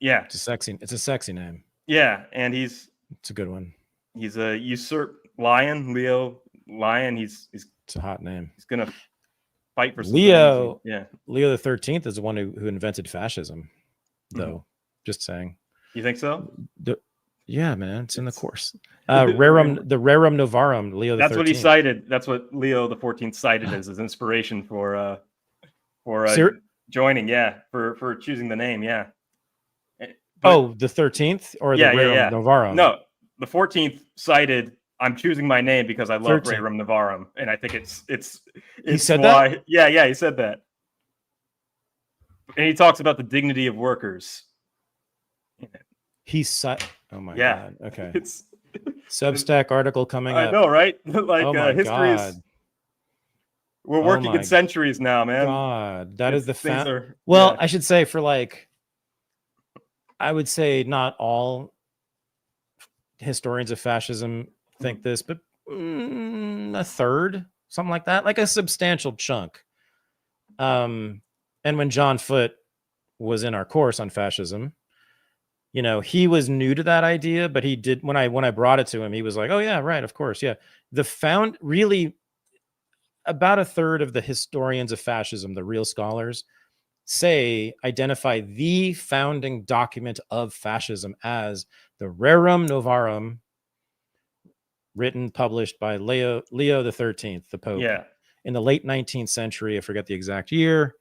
it's a sexy name. Yeah, and it's a good one. He's a usurped lion, Leo Lion. It's a hot name. He's gonna fight for Leo. Leo XIII is the one who invented fascism, though. Just saying. You think so? Yeah, man, it's in the course. Rerurm Novarum, Leo XIII. That's what he cited. That's what Leo XIV cited as his inspiration for joining. Yeah, for choosing the name. Yeah. But, the 13th or the Rerurm Novarum? No, the 14th cited, I'm choosing my name because I love Rerurm Novarum, and I think it's he said why. That? Yeah, he said that, and he talks about the dignity of workers. He said, "Oh my god!" Okay, it's Substack article coming up. I know, right? Like history is. We're working in centuries now, man. God, that is the Well, I should say for like. I would say not all historians of fascism think this, but a third, something like that, like a substantial chunk. And when John Foote was in our course on fascism, he was new to that idea, but he did when I brought it to him, he was like, "Oh yeah, right, of course, yeah." Really about a third of the historians of fascism, the real scholars, identify the founding document of fascism as the Rerurm Novarum, published by Leo XIII, the Pope, in the late 19th century. I forget the exact year.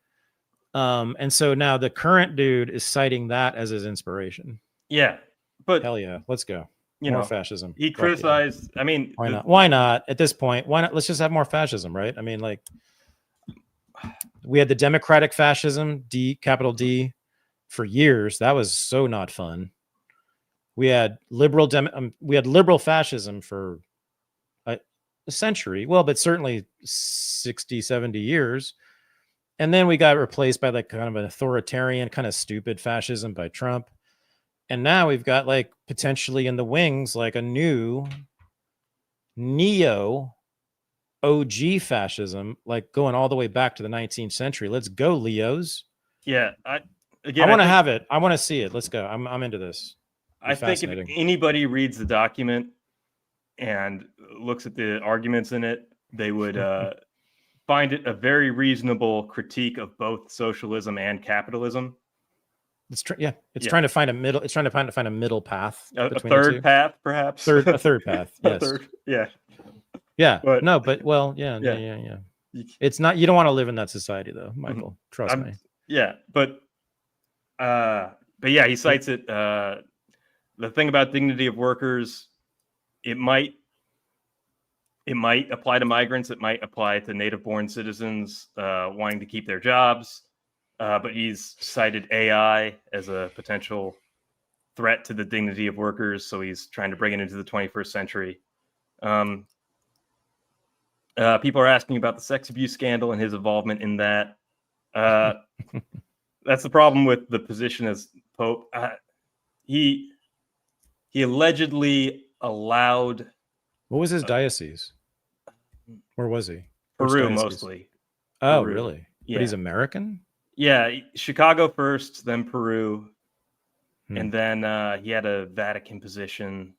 And so now the current dude is citing that as his inspiration. Yeah, but hell yeah, let's go. More fascism. He criticized. I mean, why not? Why not at this point? Why not? Let's just have more fascism, right? I mean, like. We had the democratic fascism, capital D, for years. That was so not fun. We had liberal fascism for a century. Well, but certainly 60, 70 years. And then we got replaced by like kind of an authoritarian, kind of stupid fascism by Trump. And now we've got like potentially in the wings, like a new neo OG fascism, like going all the way back to the 19th century. Let's go, Leos. Yeah, I want to have it. I want to see it. Let's go. I'm into this. I think if anybody reads the document and looks at the arguments in it, they would find it a very reasonable critique of both socialism and capitalism. It's trying to find a middle. It's trying to find a middle path. A third path, perhaps. A third path. Yes. Yeah. Yeah. Yeah. It's not. You don't want to live in that society, though, Michael. Trust me. Yeah, but yeah, he cites it. The thing about dignity of workers, it might apply to migrants. It might apply to native-born citizens wanting to keep their jobs. But he's cited AI as a potential threat to the dignity of workers, so he's trying to bring it into the 21st century. People are asking about the sex abuse scandal and his involvement in that. That's the problem with the position as Pope. He allegedly allowed. What was his diocese? Where was he? Peru, mostly. Oh, Peru. Really? Yeah. But he's American? Yeah, Chicago first, then Peru. And then he had a Vatican position.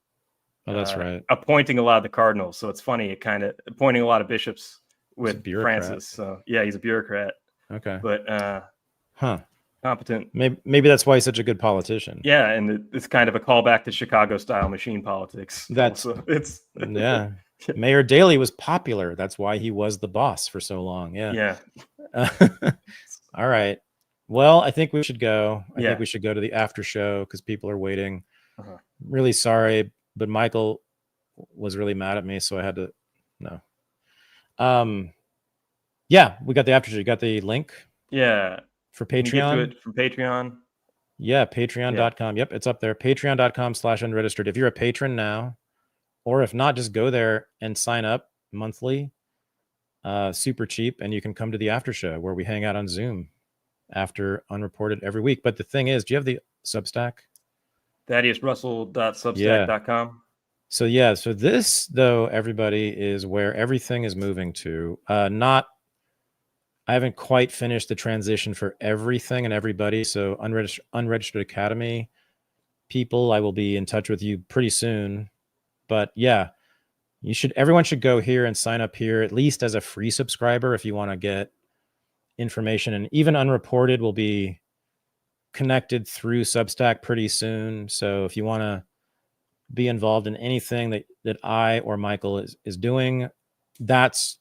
Oh, that's right. Appointing a lot of the cardinals. So it's funny, it kind of appointing a lot of bishops with Francis. So yeah, he's a bureaucrat. Okay. But competent. Maybe that's why he's such a good politician. Yeah, and it's kind of a callback to Chicago style machine politics. It's yeah. Mayor Daley was popular. That's why he was the boss for so long. Yeah. All right. Well, I think we should go. I think we should go to the after show because people are waiting. Really sorry, but Michael was really mad at me, so I had to. No. Yeah, we got the after show. You got the link. Yeah. For Patreon. From Patreon. Yeah, patreon.com. Yep, it's up there. Patreon.com/unregistered. If you're a patron now, or if not, just go there and sign up monthly. Super cheap, and you can come to the after show where we hang out on Zoom after Unreported every week. But the thing is, do you have the Substack? ThaddeusRussell.substack.com. So this, though, everybody, is where everything is moving to. I haven't quite finished the transition for everything and everybody. So Unregistered Academy people, I will be in touch with you pretty soon. But yeah, everyone should go here and sign up here, at least as a free subscriber if you want to get information. And even Unreported will be connected through Substack pretty soon. So if you want to be involved in anything that I or Michael is doing, that's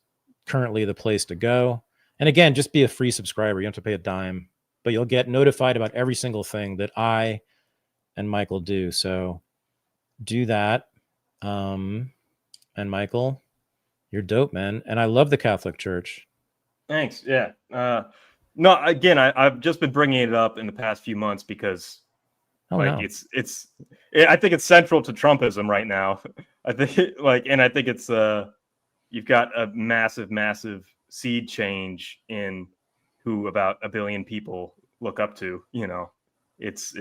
currently the place to go. And again, just be a free subscriber. You don't have to pay a dime, but you'll get notified about every single thing that I and Michael do. So do that. And Michael, you're dope, man. And I love the Catholic Church. Thanks. Yeah. No, again, I've just been bringing it up in the past few months because I think it's central to Trumpism right now. I think it's you've got a massive seed change in who about 1 billion people look up to. It's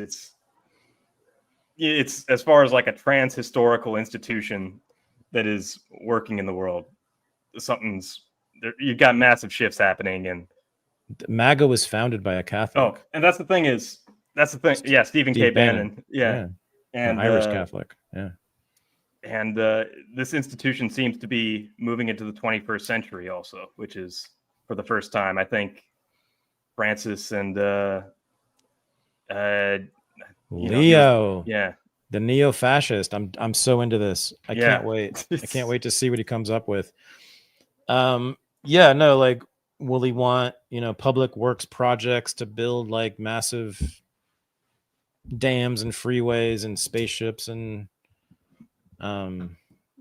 as far as like a trans historical institution that is working in the world, you've got massive shifts happening. And MAGA was founded by a Catholic. Oh, and that's the thing. Yeah, Stephen K. Bannon. Yeah. And an Irish Catholic. Yeah. And this institution seems to be moving into the 21st century also, which is for the first time. I think Francis and Leo. Yeah. The neo-fascist. I'm so into this. I can't wait. I can't wait to see what he comes up with. Will he want, public works projects to build like massive dams and freeways and spaceships, and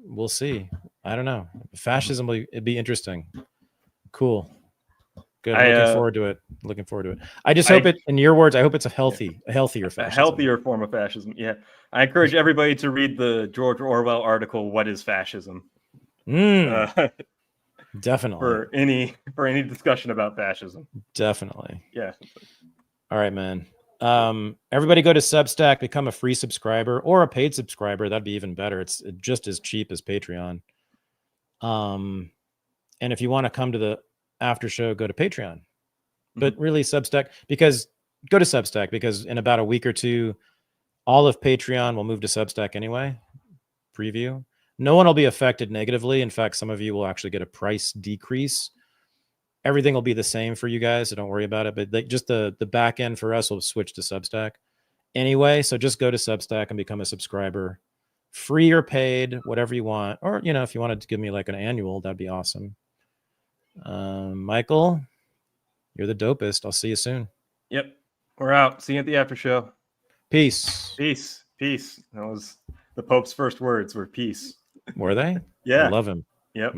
we'll see. I don't know. Fascism, it'd be interesting. Cool. Good. Looking forward to it. I just hope in your words, I hope it's a healthier fascism. A healthier form of fascism. Yeah. I encourage everybody to read the George Orwell article, What is Fascism? Definitely. For any discussion about fascism. Definitely. Yeah. All right, man. Everybody go to Substack, become a free subscriber or a paid subscriber. That'd be even better. It's just as cheap as Patreon. And if you want to come to the after show, go to Patreon. But really Substack, go to Substack because in about a week or two, all of Patreon will move to Substack anyway. Preview. No one will be affected negatively. In fact, some of you will actually get a price decrease. Everything will be the same for you guys, so don't worry about it. But just the back end for us will switch to Substack anyway. So just go to Substack and become a subscriber, free or paid, whatever you want. Or if you wanted to give me like an annual, that'd be awesome. Michael, you're the dopest. I'll see you soon. Yep, we're out. See you at the after show. Peace. Peace. Peace. That was the Pope's first words. Were peace. Were they? Yeah. I love him. Yep.